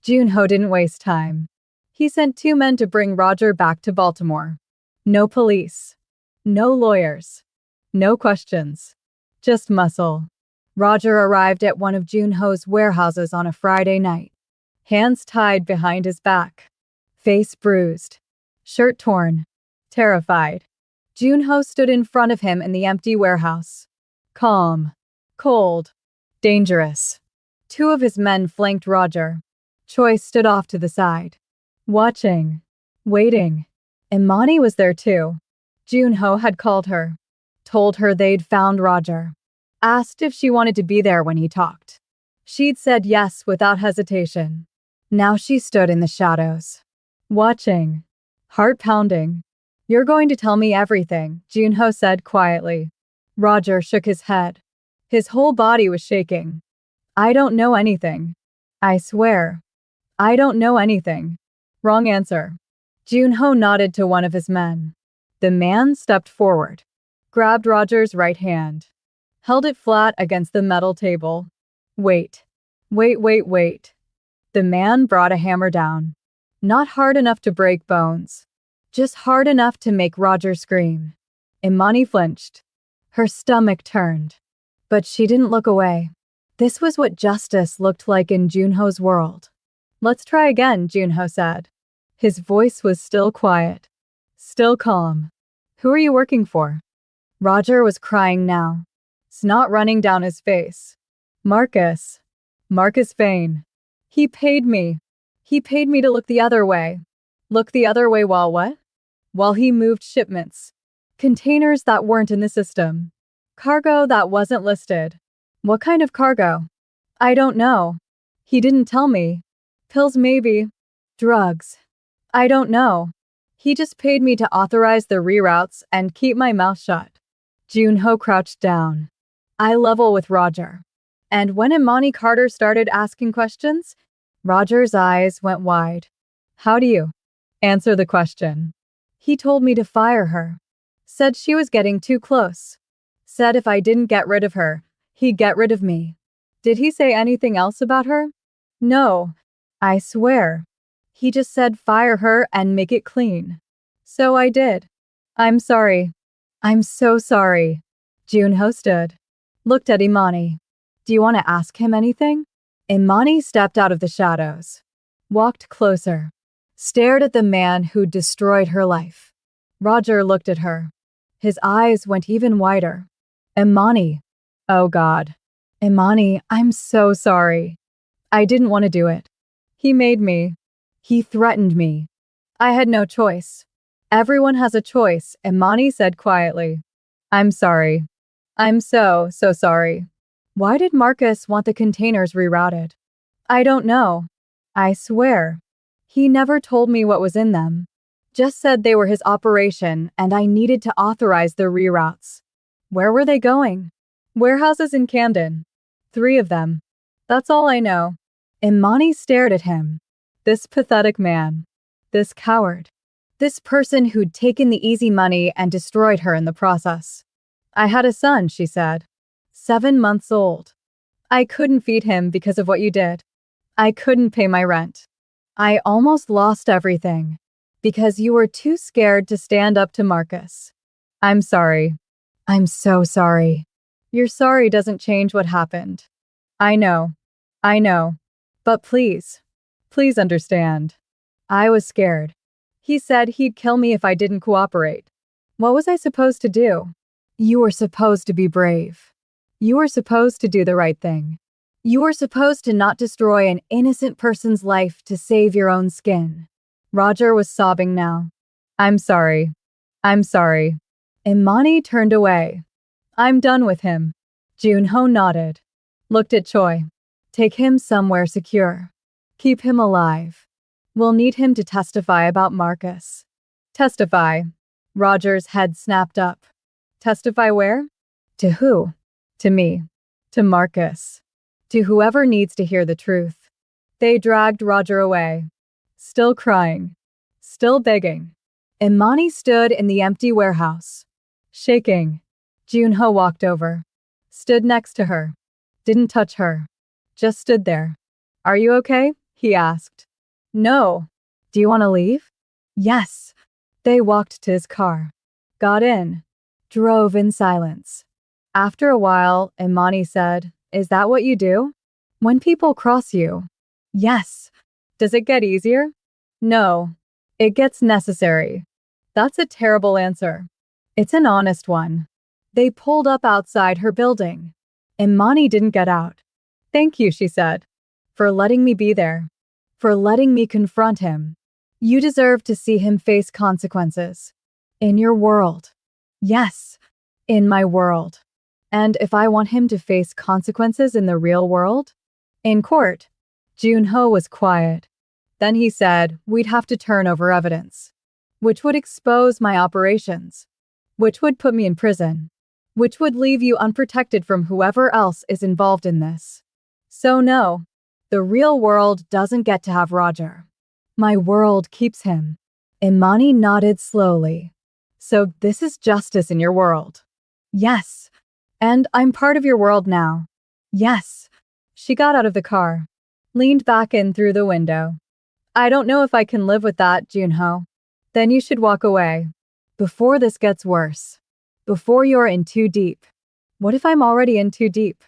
Junho didn't waste time. He sent 2 men to bring Roger back to Baltimore. No police. No lawyers. No questions. Just muscle. Roger arrived at one of Junho's warehouses on a Friday night. Hands tied behind his back. Face bruised. Shirt torn. Terrified. Junho stood in front of him in the empty warehouse. Calm. Cold. Dangerous. 2 of his men flanked Roger. Choi stood off to the side. Watching. Waiting. Imani was there too. Junho had called her. Told her they'd found Roger. Asked if she wanted to be there when he talked. She'd said yes without hesitation. Now she stood in the shadows. Watching. Heart pounding. You're going to tell me everything, Junho said quietly. Roger shook his head. His whole body was shaking. I don't know anything. I swear. I don't know anything. Wrong answer. Junho nodded to one of his men. The man stepped forward. Grabbed Roger's right hand. Held it flat against the metal table. Wait. Wait. The man brought a hammer down. Not hard enough to break bones. Just hard enough to make Roger scream. Imani flinched. Her stomach turned. But she didn't look away. This was what justice looked like in Junho's world. Let's try again, Junho said. His voice was still quiet. Still calm. Who are you working for? Roger was crying now. Snot running down his face. Marcus. Marcus Vane. He paid me. He paid me to look the other way. Look the other way while what? While he moved shipments. Containers that weren't in the system. Cargo that wasn't listed. What kind of cargo? I don't know. He didn't tell me. Pills maybe. Drugs. I don't know. He just paid me to authorize the reroutes and keep my mouth shut. Junho crouched down. Eye level with Roger. And when Imani Carter started asking questions, Roger's eyes went wide. How do you answer the question? He told me to fire her. Said she was getting too close. Said if I didn't get rid of her, he'd get rid of me. Did he say anything else about her? No. I swear. He just said fire her and make it clean. So I did. I'm sorry. I'm so sorry. Junho stood. Looked at Imani. Do you want to ask him anything? Imani stepped out of the shadows. Walked closer. Stared at the man who'd destroyed her life. Roger looked at her. His eyes went even wider. Imani. Oh God. Imani, I'm so sorry. I didn't want to do it. He made me. He threatened me. I had no choice. Everyone has a choice, Imani said quietly. I'm sorry. I'm so sorry. Why did Marcus want the containers rerouted? I don't know. I swear. He never told me what was in them. Just said they were his operation and I needed to authorize the reroutes. Where were they going? Warehouses in Camden. 3 of them. That's all I know. Imani stared at him. This pathetic man. This coward. This person who'd taken the easy money and destroyed her in the process. I had a son, she said. 7 months old. I couldn't feed him because of what you did. I couldn't pay my rent. I almost lost everything. Because you were too scared to stand up to Marcus. I'm sorry. I'm so sorry. Your sorry doesn't change what happened. I know. I know. But please. Please understand. I was scared. He said he'd kill me if I didn't cooperate. What was I supposed to do? You were supposed to be brave. You were supposed to do the right thing. You were supposed to not destroy an innocent person's life to save your own skin. Roger was sobbing now. I'm sorry. I'm sorry. Imani turned away. I'm done with him. Junho nodded. Looked at Choi. Take him somewhere secure. Keep him alive. We'll need him to testify about Marcus. Testify. Roger's head snapped up. Testify where? To who? To me. To Marcus. To whoever needs to hear the truth. They dragged Roger away. Still crying. Still begging. Imani stood in the empty warehouse. Shaking. Junho walked over. Stood next to her. Didn't touch her. Just stood there. Are you okay? He asked. No. Do you want to leave? Yes. They walked to his car. Got in. Drove in silence. After a while, Imani said, Is that what you do? When people cross you? Yes. Does it get easier? No. It gets necessary. That's a terrible answer. It's an honest one. They pulled up outside her building. Imani didn't get out. Thank you, she said. For letting me be there. For letting me confront him. You deserve to see him face consequences. In your world. Yes. In my world. And if I want him to face consequences in the real world? In court. Junho was quiet. Then he said, we'd have to turn over evidence. Which would expose my operations. Which would put me in prison. Which would leave you unprotected from whoever else is involved in this. So no. The real world doesn't get to have Roger. My world keeps him. Imani nodded slowly. So this is justice in your world. Yes. And I'm part of your world now. Yes. She got out of the car. Leaned back in through the window. I don't know if I can live with that, Junho. Then you should walk away. Before this gets worse. Before you're in too deep. What if I'm already in too deep?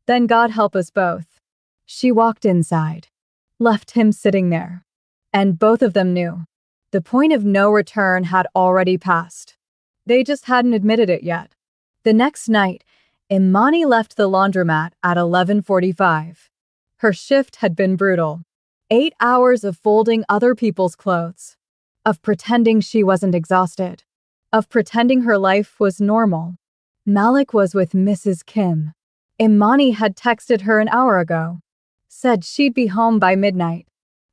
Then God help us both. She walked inside. Left him sitting there. And both of them knew. The point of no return had already passed. They just hadn't admitted it yet. The next night, Imani left the laundromat at 11:45. Her shift had been brutal. 8 hours of folding other people's clothes. Of pretending she wasn't exhausted. Of pretending her life was normal. Malik was with Mrs. Kim. Imani had texted her an hour ago. Said she'd be home by midnight.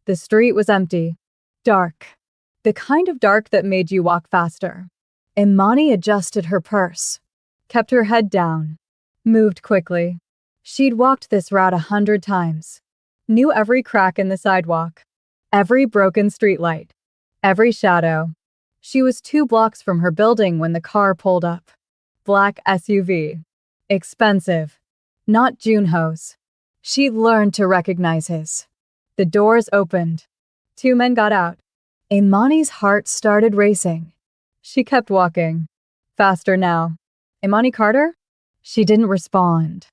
The street was empty. Dark. The kind of dark that made you walk faster. Imani adjusted her purse. Kept her head down. Moved quickly. She'd walked this route 100 times. Knew every crack in the sidewalk. Every broken streetlight. Every shadow. She was 2 blocks from her building when the car pulled up. Black SUV. Expensive. Not Junho's. She'd learned to recognize his. The doors opened. 2 men got out. Imani's heart started racing. She kept walking. Faster now. Imani Carter? She didn't respond.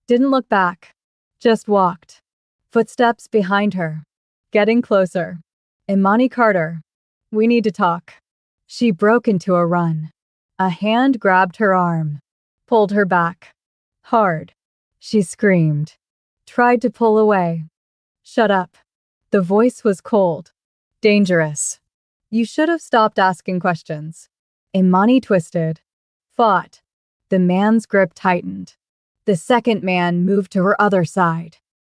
Didn't look back. Just walked. Footsteps behind her. Getting closer. Imani Carter. We need to talk. She broke into a run. A hand grabbed her arm, pulled her back. Hard. She screamed. Tried to pull away. Shut up. The voice was cold. Dangerous. You should have stopped asking questions. Imani twisted. Fought. The man's grip tightened. The second man moved to her other side.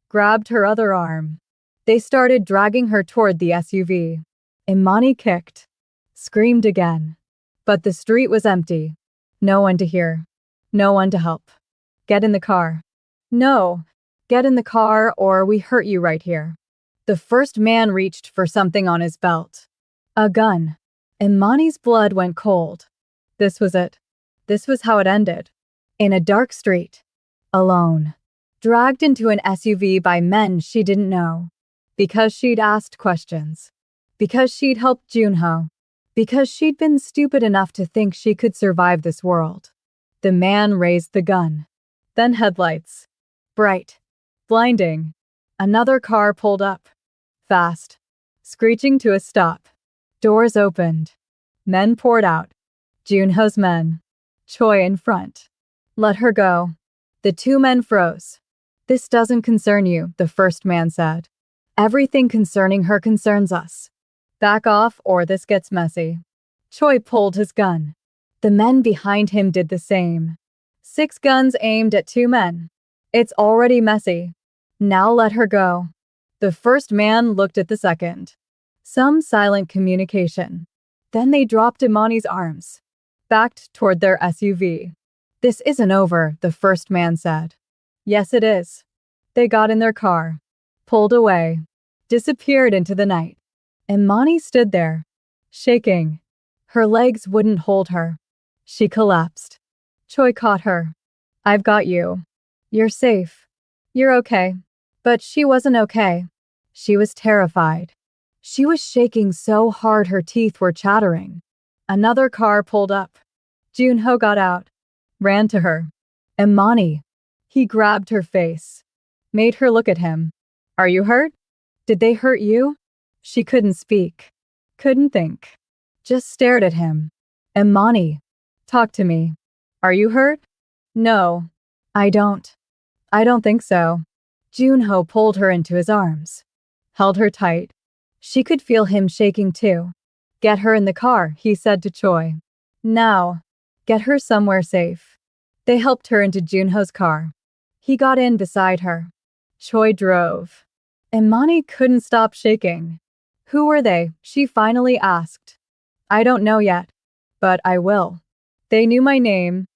Grabbed her other arm. They started dragging her toward the SUV. Imani kicked. Screamed again. But the street was empty. No one to hear. No one to help. Get in the car. No. Get in the car or we hurt you right here. The first man reached for something on his belt. A gun. Imani's blood went cold. This was it. This was how it ended. In a dark street. Alone. Dragged into an SUV by men she didn't know. Because she'd asked questions. Because she'd helped Junho. Because she'd been stupid enough to think she could survive this world. The man raised the gun. Then headlights. Bright. Blinding. Another car pulled up. Fast. Screeching to a stop. Doors opened. Men poured out. Junho's men. Choi in front. Let her go. The two men froze. This doesn't concern you, the first man said. Everything concerning her concerns us. Back off or this gets messy. Choi pulled his gun. The men behind him did the same. 6 guns aimed at 2 men. It's already messy. Now let her go. The first man looked at the second. Some silent communication. Then they dropped Imani's arms. Backed toward their SUV. This isn't over, the first man said. Yes, it is. They got in their car. Pulled away. Disappeared into the night. Imani stood there. Shaking. Her legs wouldn't hold her. She collapsed. Choi caught her. I've got you. You're safe. You're okay. But she wasn't okay. She was terrified. She was shaking so hard her teeth were chattering. Another car pulled up. Junho got out. Ran to her. Imani. He grabbed her face. Made her look at him. Are you hurt? Did they hurt you? She couldn't speak. Couldn't think. Just stared at him. Imani. Talk to me. Are you hurt? No. I don't think so. Junho pulled her into his arms. Held her tight. She could feel him shaking too. Get her in the car, he said to Choi. Now. Get her somewhere safe. They helped her into Junho's car. He got in beside her. Choi drove. Imani couldn't stop shaking. Who were they? She finally asked. I don't know yet. But I will. They knew my name.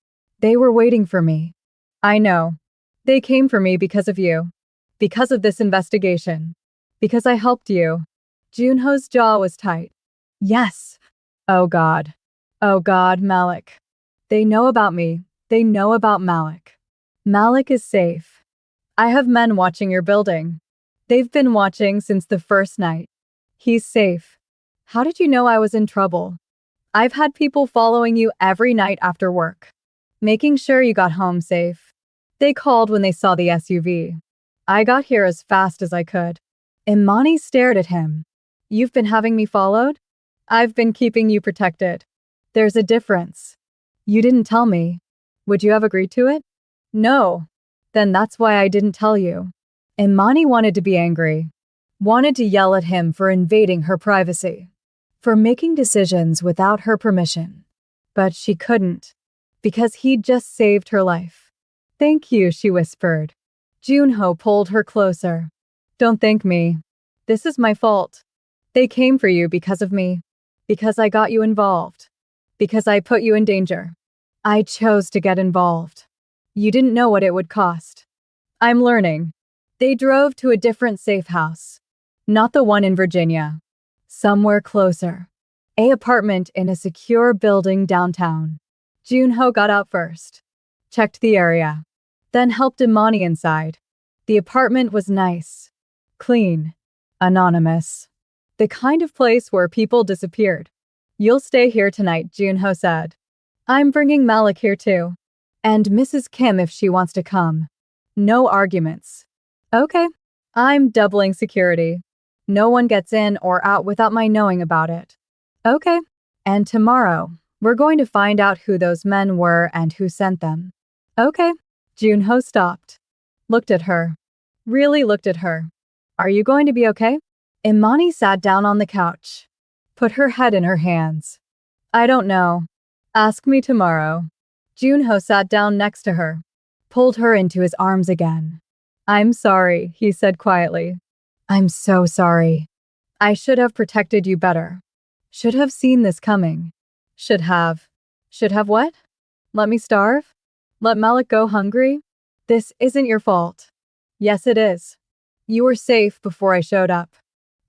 They were waiting for me. I know. They came for me because of you. Because of this investigation. Because I helped you. Junho's jaw was tight. Yes. Oh God. Oh God, Malik. They know about me. They know about Malik. Malik is safe. I have men watching your building. They've been watching since the first night. He's safe. How did you know I was in trouble? I've had people following you every night after work. Making sure you got home safe. They called when they saw the SUV. I got here as fast as I could. Imani stared at him. You've been having me followed? I've been keeping you protected. There's a difference. You didn't tell me. Would you have agreed to it? No. Then that's why I didn't tell you. Imani wanted to be angry. Wanted to yell at him for invading her privacy. For making decisions without her permission. But she couldn't. Because he'd just saved her life. Thank you, she whispered. Junho pulled her closer. Don't thank me. This is my fault. They came for you because of me. Because I got you involved. Because I put you in danger. I chose to get involved. You didn't know what it would cost. I'm learning. They drove to a different safe house. Not the one in Virginia. Somewhere closer. An apartment in a secure building downtown. Junho got out first. Checked the area. Then helped Imani inside. The apartment was nice. Clean. Anonymous. The kind of place where people disappeared. You'll stay here tonight, Junho said. I'm bringing Malik here too. And Mrs. Kim if she wants to come. No arguments. Okay. I'm doubling security. No one gets in or out without my knowing about it. Okay. And tomorrow, we're going to find out who those men were and who sent them. Okay. Junho stopped. Looked at her. Really looked at her. Are you going to be okay? Imani sat down on the couch. Put her head in her hands. I don't know. Ask me tomorrow. Junho sat down next to her. Pulled her into his arms again. I'm sorry, he said quietly. I'm so sorry. I should have protected you better. Should have seen this coming. Should have. Should have what? Let me starve? Let Malik go hungry? This isn't your fault. Yes, it is. You were safe before I showed up.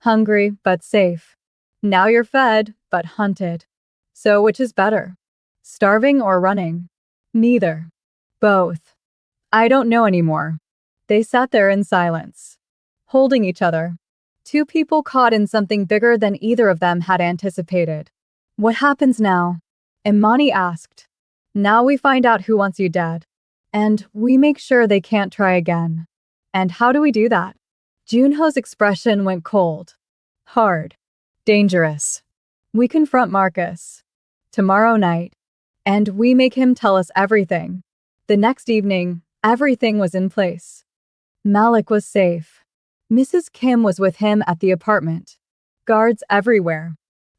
Hungry, but safe. Now you're fed, but hunted. So which is better? Starving or running? Neither. Both. I don't know anymore. They sat there in silence, holding each other. Two people caught in something bigger than either of them had anticipated. What happens now? Imani asked. Now we find out who wants you dead. And we make sure they can't try again. And how do we do that? Junho's expression went cold. Hard. Dangerous. We confront Marcus. Tomorrow night. And we make him tell us everything. The next evening, everything was in place. Malik was safe. Mrs. Kim was with him at the apartment. Guards everywhere.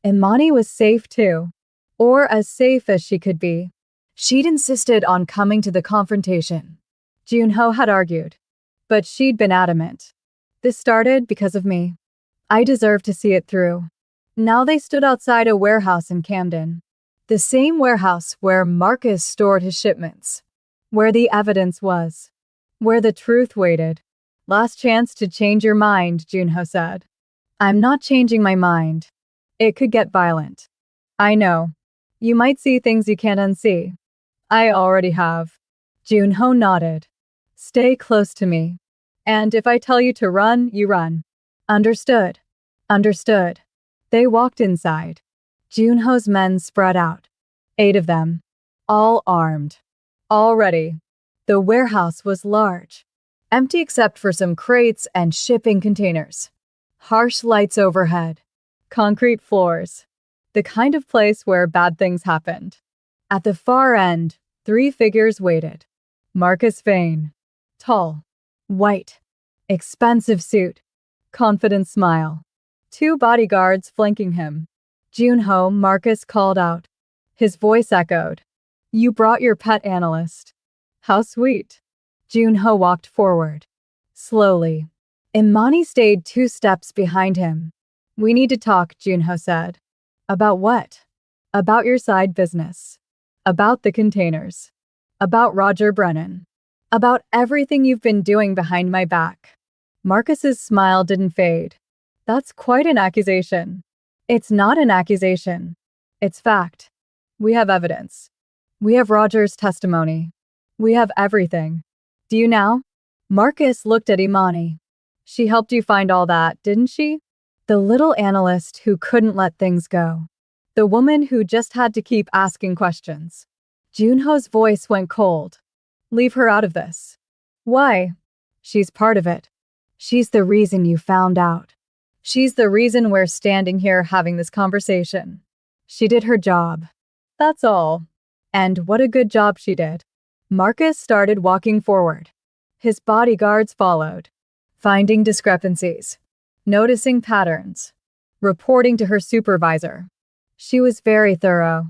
Imani was safe too. Or as safe as she could be. She'd insisted on coming to the confrontation. Junho had argued. But she'd been adamant. This started because of me. I deserved to see it through. Now they stood outside a warehouse in Camden. The same warehouse where Marcus stored his shipments. Where the evidence was. Where the truth waited. Last chance to change your mind, Junho said. I'm not changing my mind. It could get violent. I know. You might see things you can't unsee. I already have. Junho nodded. Stay close to me. And if I tell you to run, you run. Understood. Understood. They walked inside. Junho's men spread out. 8 of them. All armed. All ready. The warehouse was large. Empty except for some crates and shipping containers. Harsh lights overhead. Concrete floors. The kind of place where bad things happened. At the far end, 3 figures waited. Marcus Vane. Tall. White. Expensive suit. Confident smile. 2 bodyguards flanking him. Junho, Marcus called out. His voice echoed. You brought your pet analyst. How sweet. Junho walked forward. Slowly. Imani stayed 2 steps behind him. We need to talk, Junho said. About what? About your side business. About the containers. About Roger Brennan. About everything you've been doing behind my back. Marcus's smile didn't fade. That's quite an accusation. It's not an accusation. It's fact. We have evidence. We have Roger's testimony. We have everything. Do you now? Marcus looked at Imani. She helped you find all that, didn't she? The little analyst who couldn't let things go. The woman who just had to keep asking questions. Junho's voice went cold. Leave her out of this. Why? She's part of it. She's the reason you found out. She's the reason we're standing here having this conversation. She did her job. That's all. And what a good job she did. Marcus started walking forward. His bodyguards followed, finding discrepancies, noticing patterns, reporting to her supervisor. She was very thorough,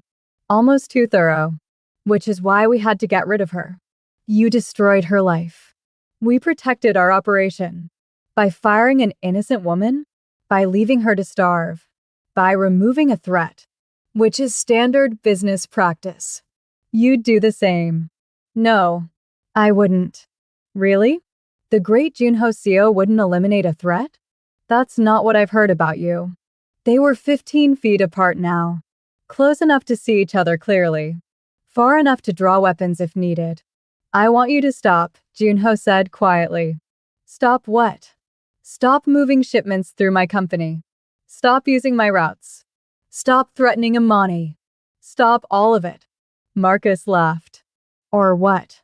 almost too thorough, which is why we had to get rid of her. You destroyed her life. We protected our operation. By firing an innocent woman, by leaving her to starve, by removing a threat, which is standard business practice. You'd do the same. No, I wouldn't. Really? The great Junho Seo wouldn't eliminate a threat? That's not what I've heard about you. They were 15 feet apart now. Close enough to see each other clearly. Far enough to draw weapons if needed. I want you to stop, Junho said quietly. Stop what? Stop moving shipments through my company. Stop using my routes. Stop threatening Imani. Stop all of it. Marcus laughed. Or what?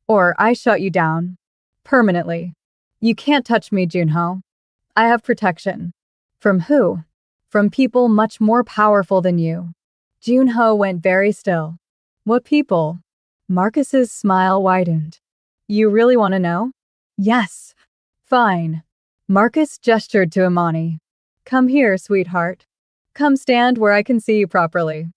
Or I shut you down. Permanently. You can't touch me, Junho. I have protection. From who? From people much more powerful than you. Junho went very still. What people? Marcus's smile widened. You really want to know? Yes. Fine. Marcus gestured to Imani. Come here, sweetheart. Come stand where I can see you properly.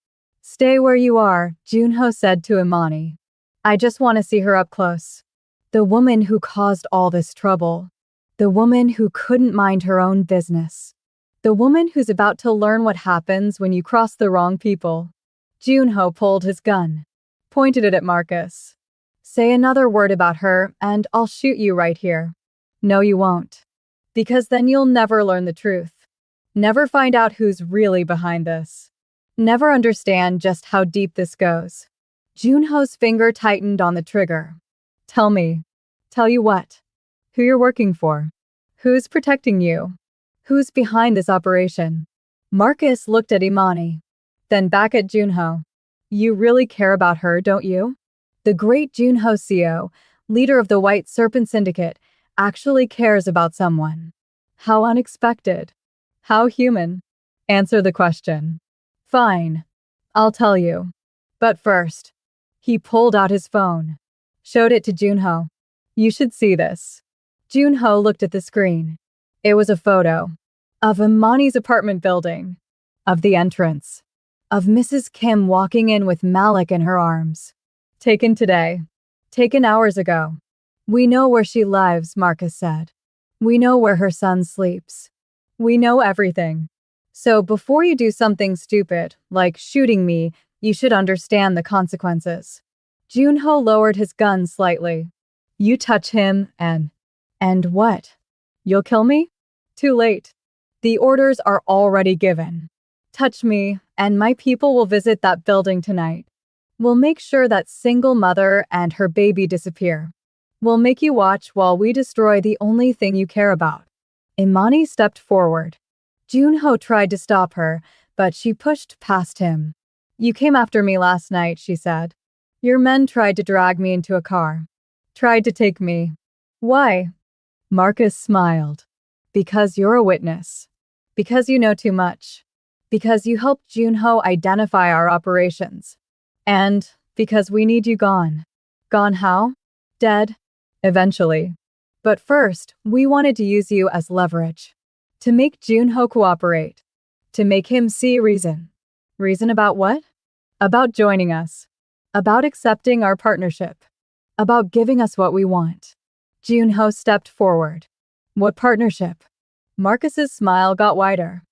Stay where you are, Junho said to Imani. I just want to see her up close. The woman who caused all this trouble. The woman who couldn't mind her own business. The woman who's about to learn what happens when you cross the wrong people. Junho pulled his gun, pointed it at Marcus. Say another word about her and I'll shoot you right here. No, you won't. Because then you'll never learn the truth. Never find out who's really behind this. Never understand just how deep this goes. Junho's finger tightened on the trigger. Tell me. Tell you what? Who you're working for? Who's protecting you? Who's behind this operation? Marcus looked at Imani, then back at Junho. You really care about her, don't you? The great Junho Seo, leader of the White Serpent Syndicate, actually cares about someone. How unexpected. How human. Answer the question. Fine. I'll tell you. But first, he pulled out his phone, showed it to Junho. You should see this. Junho looked at the screen. It was a photo of Imani's apartment building, of the entrance, of Mrs. Kim walking in with Malik in her arms. Taken today. Taken hours ago. We know where she lives, Marcus said. We know where her son sleeps. We know everything. So before you do something stupid, like shooting me, you should understand the consequences. Junho lowered his gun slightly. You touch him and what? You'll kill me? Too late. The orders are already given. Touch me, and my people will visit that building tonight. We'll make sure that single mother and her baby disappear. We'll make you watch while we destroy the only thing you care about. Imani stepped forward. Junho tried to stop her, but she pushed past him. You came after me last night, she said. Your men tried to drag me into a car. Tried to take me. Why? Marcus smiled. Because you're a witness. Because you know too much. Because you helped Junho identify our operations. And because we need you gone. Gone how? Dead? Eventually. But first, we wanted to use you as leverage. To make Junho cooperate. To make him see reason. Reason about what? About joining us. About accepting our partnership. About giving us what we want. Junho stepped forward. What partnership? Marcus's smile got wider.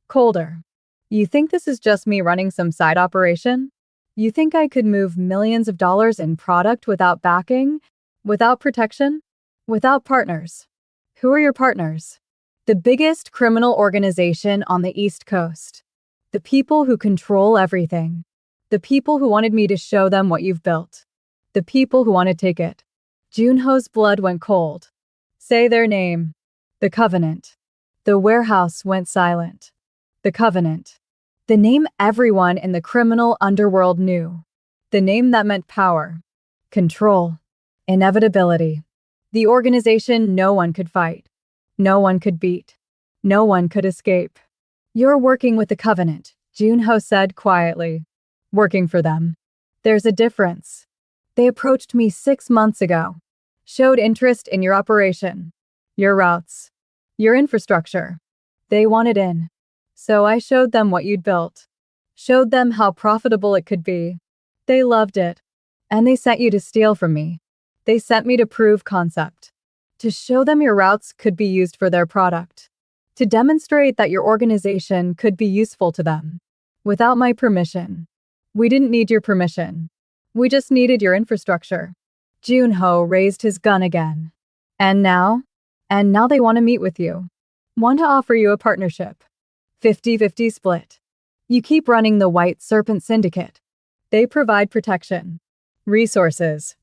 Colder. You think this is just me running some side operation? You think I could move millions of dollars in product without backing? Without protection? Without partners? Who are your partners? The biggest criminal organization on the East Coast. The people who control everything. The people who wanted me to show them what you've built. The people who want to take it. Junho's blood went cold. Say their name. The Covenant. The warehouse went silent. The Covenant. The name everyone in the criminal underworld knew. The name that meant power. Control. Inevitability. The organization no one could fight. No one could beat. No one could escape. You're working with the Covenant, Junho said quietly. Working for them. There's a difference. They approached me 6 months ago. Showed interest in your operation. Your routes. Your infrastructure. They wanted in. So I showed them what you'd built. Showed them how profitable it could be. They loved it. And they sent you to steal from me. They sent me to prove concept. To show them your routes could be used for their product. To demonstrate that your organization could be useful to them. Without my permission. We didn't need your permission. We just needed your infrastructure. Junho raised his gun again. And now they want to meet with you. Want to offer you a partnership. 50-50 split. You keep running the White Serpent Syndicate. They provide protection. Resources.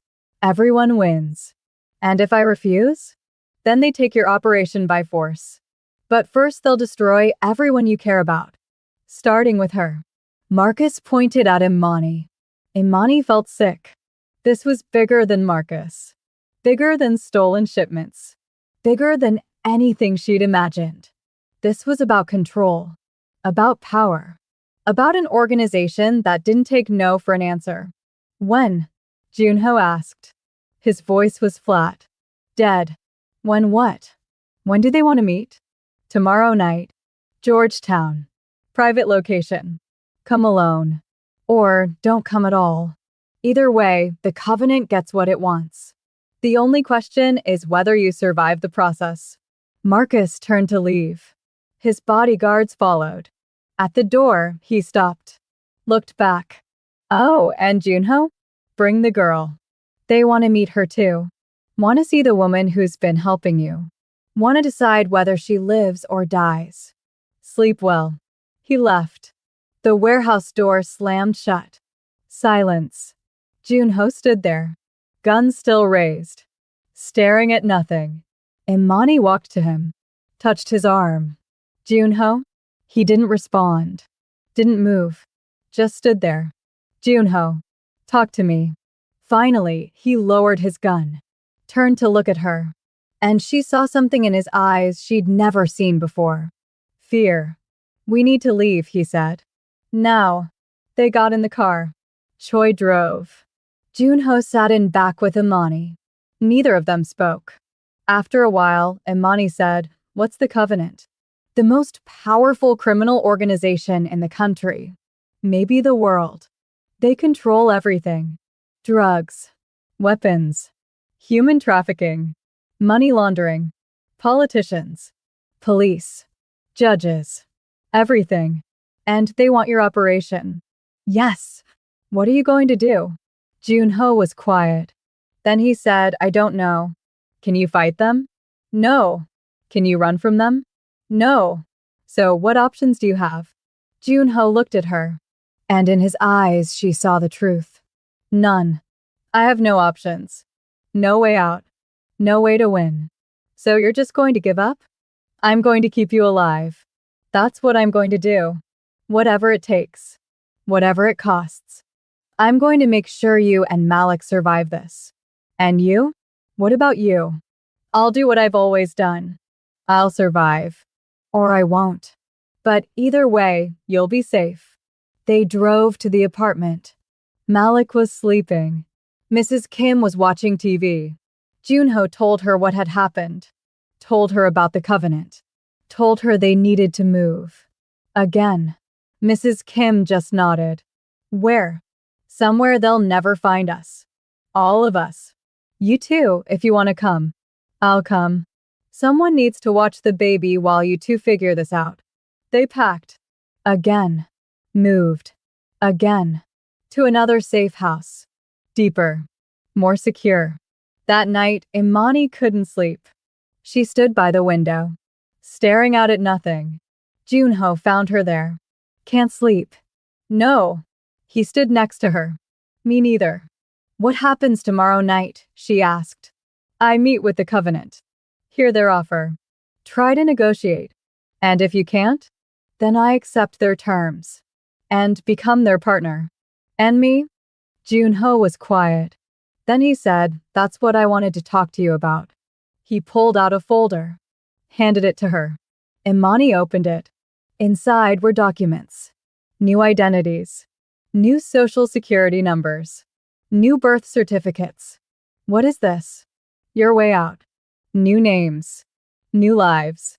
Everyone wins. And if I refuse? Then they take your operation by force. But first they'll destroy everyone you care about. Starting with her. Marcus pointed at Imani. Imani felt sick. This was bigger than Marcus. Bigger than stolen shipments. Bigger than anything she'd imagined. This was about control. About power. About an organization that didn't take no for an answer. When? Junho asked. His voice was flat. Dead. When what? When do they want to meet? Tomorrow night. Georgetown. Private location. Come alone. Or don't come at all. Either way, the Covenant gets what it wants. The only question is whether you survive the process. Marcus turned to leave. His bodyguards followed. At the door, he stopped. Looked back. Oh, and Junho? Bring the girl. They want to meet her too. Want to see the woman who's been helping you. Want to decide whether she lives or dies. Sleep well. He left. The warehouse door slammed shut. Silence. Junho stood there, gun still raised, staring at nothing. Imani walked to him, touched his arm. Junho? He didn't respond, didn't move, just stood there. Junho, talk to me. Finally, he lowered his gun, turned to look at her, and she saw something in his eyes she'd never seen before. Fear. We need to leave, he said. Now. They got in the car. Choi drove. Junho sat in back with Imani. Neither of them spoke. After a while, Imani said, What's the Covenant? The most powerful criminal organization in the country. Maybe the world. They control everything. Drugs. Weapons. Human trafficking. Money laundering. Politicians. Police. Judges. Everything. And they want your operation. Yes. What are you going to do? Junho was quiet. Then he said, I don't know. Can you fight them? No. Can you run from them? No. So what options do you have? Junho looked at her, and in his eyes she saw the truth. None. I have no options. No way out. No way to win. So you're just going to give up? I'm going to keep you alive. That's what I'm going to do. Whatever it takes. Whatever it costs. I'm going to make sure you and Malik survive this. And you? What about you? I'll do what I've always done. I'll survive. Or I won't. But either way, you'll be safe. They drove to the apartment. Malik was sleeping. Mrs. Kim was watching TV. Junho told her what had happened. Told her about the Covenant. Told her they needed to move. Again. Mrs. Kim just nodded. Where? Somewhere they'll never find us. All of us. You too, if you want to come. I'll come. Someone needs to watch the baby while you two figure this out. They packed. Again. Moved. Again. To another safe house. Deeper. More secure. That night, Imani couldn't sleep. She stood by the window, staring out at nothing. Junho found her there. Can't sleep. No. He stood next to her. Me neither. What happens tomorrow night? She asked. I meet with the Covenant. Hear their offer. Try to negotiate. And if you can't, then I accept their terms. And become their partner. And me? Junho was quiet. Then he said, That's what I wanted to talk to you about. He pulled out a folder. Handed it to her. Imani opened it. Inside were documents. New identities. New social security numbers. New birth certificates. What is this? Your way out. New names. New lives.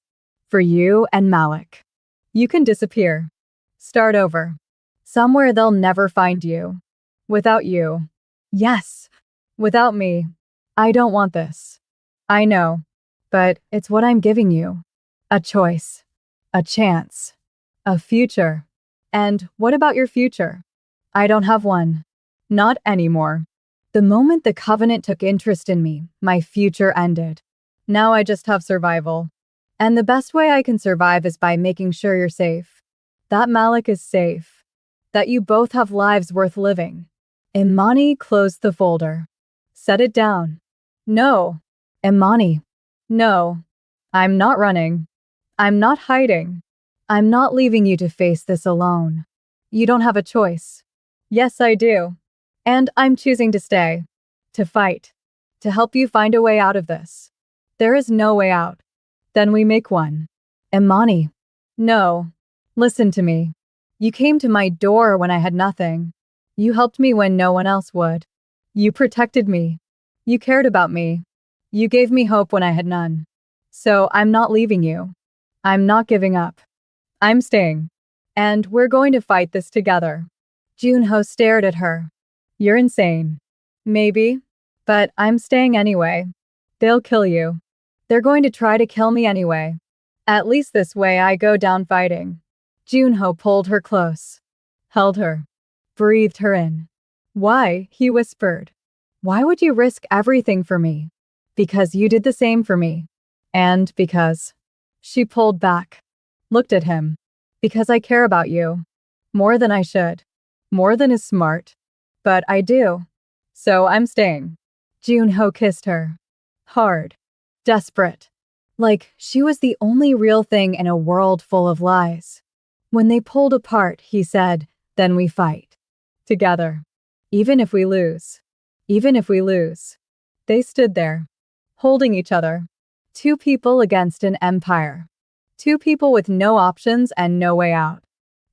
For you and Malik. You can disappear. Start over. Somewhere they'll never find you. Without you. Yes. Without me. I don't want this. I know. But it's what I'm giving you. A choice. A chance. A future. And what about your future? I don't have one. Not anymore. The moment the Covenant took interest in me, my future ended. Now I just have survival. And the best way I can survive is by making sure you're safe. That Malik is safe. That you both have lives worth living. Imani closed the folder. Set it down. No. Imani. No. I'm not running. I'm not hiding. I'm not leaving you to face this alone. You don't have a choice. Yes, I do. And I'm choosing to stay. To fight. To help you find a way out of this. There is no way out. Then we make one. Imani. No. Listen to me. You came to my door when I had nothing. You helped me when no one else would. You protected me. You cared about me. You gave me hope when I had none. So I'm not leaving you. I'm not giving up. I'm staying. And we're going to fight this together. Junho stared at her. You're insane. Maybe. But I'm staying anyway. They'll kill you. They're going to try to kill me anyway. At least this way I go down fighting. Junho pulled her close. Held her. Breathed her in. Why? He whispered. Why would you risk everything for me? Because you did the same for me. And because. She pulled back. Looked at him. Because I care about you. More than I should. More than is smart. But I do. So I'm staying. Junho kissed her. Hard. Desperate. Like she was the only real thing in a world full of lies. When they pulled apart, he said, then we fight. Together. Even if we lose. Even if we lose. They stood there. Holding each other. Two people against an empire. Two people with no options and no way out.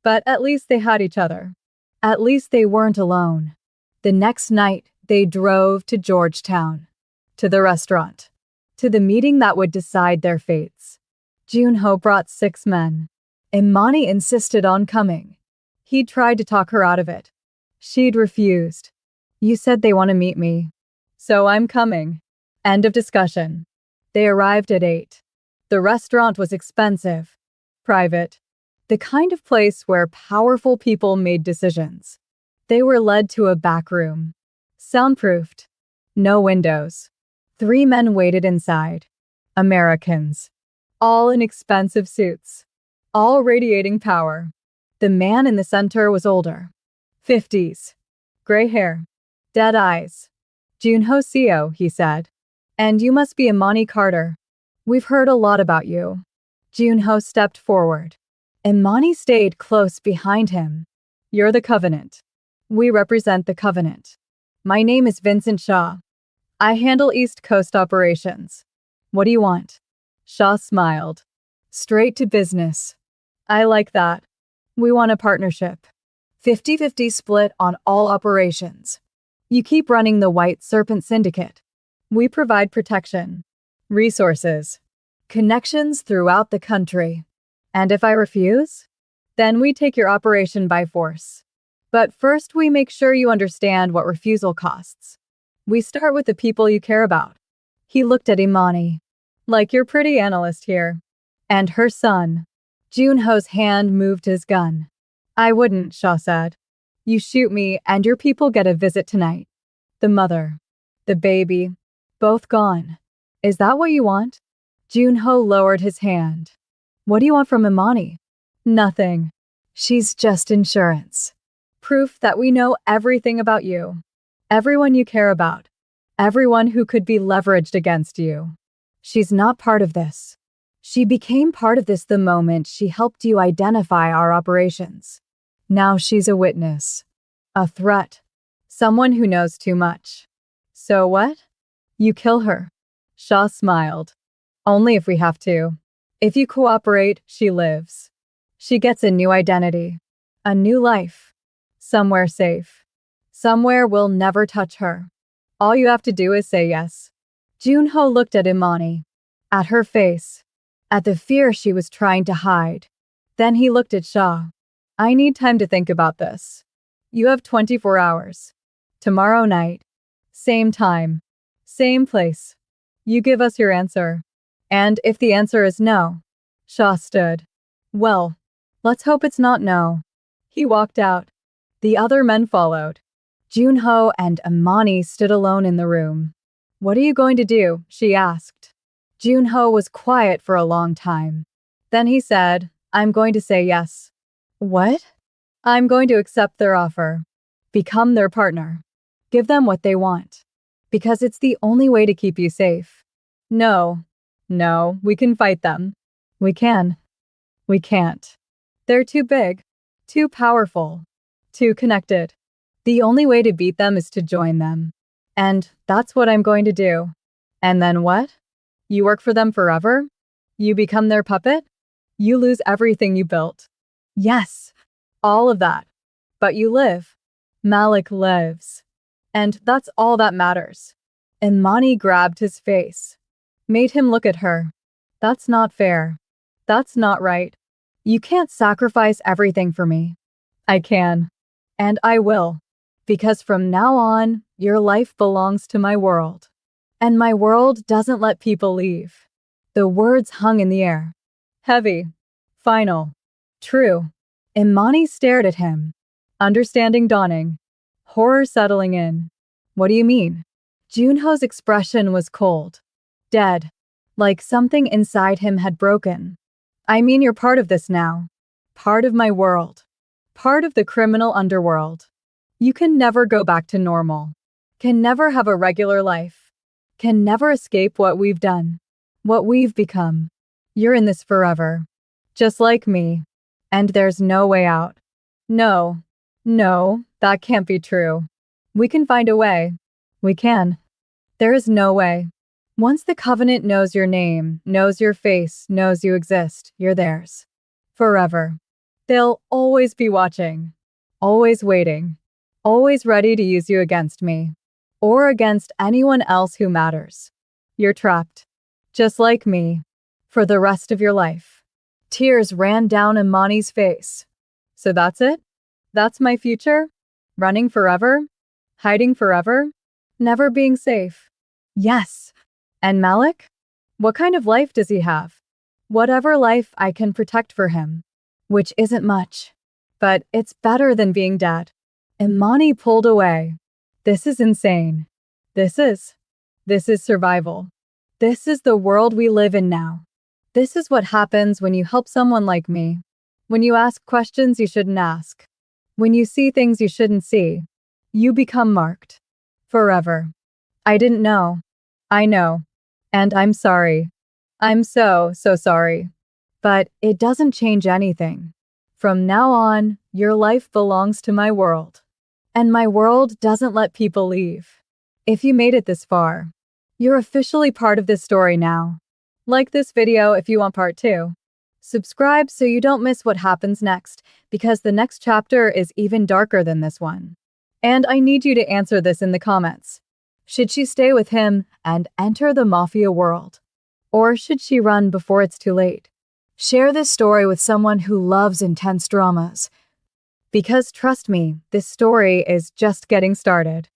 But at least they had each other. At least they weren't alone. The next night, they drove to Georgetown. To the restaurant. To the meeting that would decide their fates. Junho brought 6 men. Imani insisted on coming. He tried to talk her out of it. She'd refused. You said they want to meet me. So I'm coming. End of discussion. They arrived at 8. The restaurant was expensive. Private. The kind of place where powerful people made decisions. They were led to a back room. Soundproofed. No windows. 3 men waited inside. Americans. All in expensive suits. All radiating power. The man in the center was older. 50s. Gray hair. Dead eyes. Junho Seo, he said. And you must be Imani Carter. We've heard a lot about you. Junho stepped forward. Imani stayed close behind him. You're the Covenant. We represent the Covenant. My name is Vincent Shaw. I handle East Coast operations. What do you want? Shaw smiled. Straight to business. I like that. We want a partnership. 50-50 split on all operations. You keep running the White Serpent Syndicate. We provide protection, resources, connections throughout the country. And if I refuse, then we take your operation by force. But first we make sure you understand what refusal costs. We start with the people you care about. He looked at Imani. Like your pretty analyst here. And her son. Junho's hand moved his gun. I wouldn't, Shaw said. You shoot me and your people get a visit tonight. The mother. The baby. Both gone. Is that what you want? Junho lowered his hand. What do you want from Imani? Nothing. She's just insurance. Proof that we know everything about you. Everyone you care about. Everyone who could be leveraged against you. She's not part of this. She became part of this the moment she helped you identify our operations. Now she's a witness. A threat. Someone who knows too much. So what? You kill her. Shaw smiled. Only if we have to. If you cooperate, she lives. She gets a new identity. A new life. Somewhere safe. Somewhere we'll never touch her. All you have to do is say yes. Junho looked at Imani. At her face. At the fear she was trying to hide. Then he looked at Shaw. I need time to think about this. You have 24 hours. Tomorrow night. Same time. Same place. You give us your answer. And if the answer is no. Shaw stood. Well, let's hope it's not no. He walked out. The other men followed. Junho and Imani stood alone in the room. What are you going to do? She asked. Junho was quiet for a long time. Then he said, I'm going to say yes. What? I'm going to accept their offer. Become their partner. Give them what they want. Because it's the only way to keep you safe. No, we can fight them. We can. We can't. They're too big, too powerful, too connected. The only way to beat them is to join them. And that's what I'm going to do. And then what? You work for them forever? You become their puppet? You lose everything you built. Yes. All of that. But you live. Malik lives. And that's all that matters. Imani grabbed his face, made him look at her. That's not fair. That's not right. You can't sacrifice everything for me. I can. And I will. Because from now on, your life belongs to my world. And my world doesn't let people leave. The words hung in the air. Heavy. Final. True. Imani stared at him. Understanding dawning. Horror settling in. What do you mean? Junho's expression was cold. Dead. Like something inside him had broken. I mean, you're part of this now. Part of my world. Part of the criminal underworld. You can never go back to normal. Can never have a regular life. Can never escape what we've done. What we've become. You're in this forever. Just like me. And there's no way out. No. No, that can't be true. We can find a way. We can. There is no way. Once the Covenant knows your name, knows your face, knows you exist, you're theirs. Forever. They'll always be watching. Always waiting. Always ready to use you against me. Or against anyone else who matters. You're trapped. Just like me. For the rest of your life. Tears ran down Imani's face. So that's it? That's my future? Running forever? Hiding forever? Never being safe? Yes. And Malik? What kind of life does he have? Whatever life I can protect for him. Which isn't much. But it's better than being dead. Imani pulled away. This is insane. This is survival. This is the world we live in now. This is what happens when you help someone like me. When you ask questions you shouldn't ask. When you see things you shouldn't see. You become marked. Forever. I didn't know. I know. And I'm sorry. I'm so sorry. But it doesn't change anything. From now on, your life belongs to my world. And my world doesn't let people leave. If you made it this far, you're officially part of this story now. Like this video if you want part 2. Subscribe so you don't miss what happens next, because the next chapter is even darker than this one. And I need you to answer this in the comments. Should she stay with him and enter the Mafia world? Or should she run before it's too late? Share this story with someone who loves intense dramas. Because trust me, this story is just getting started.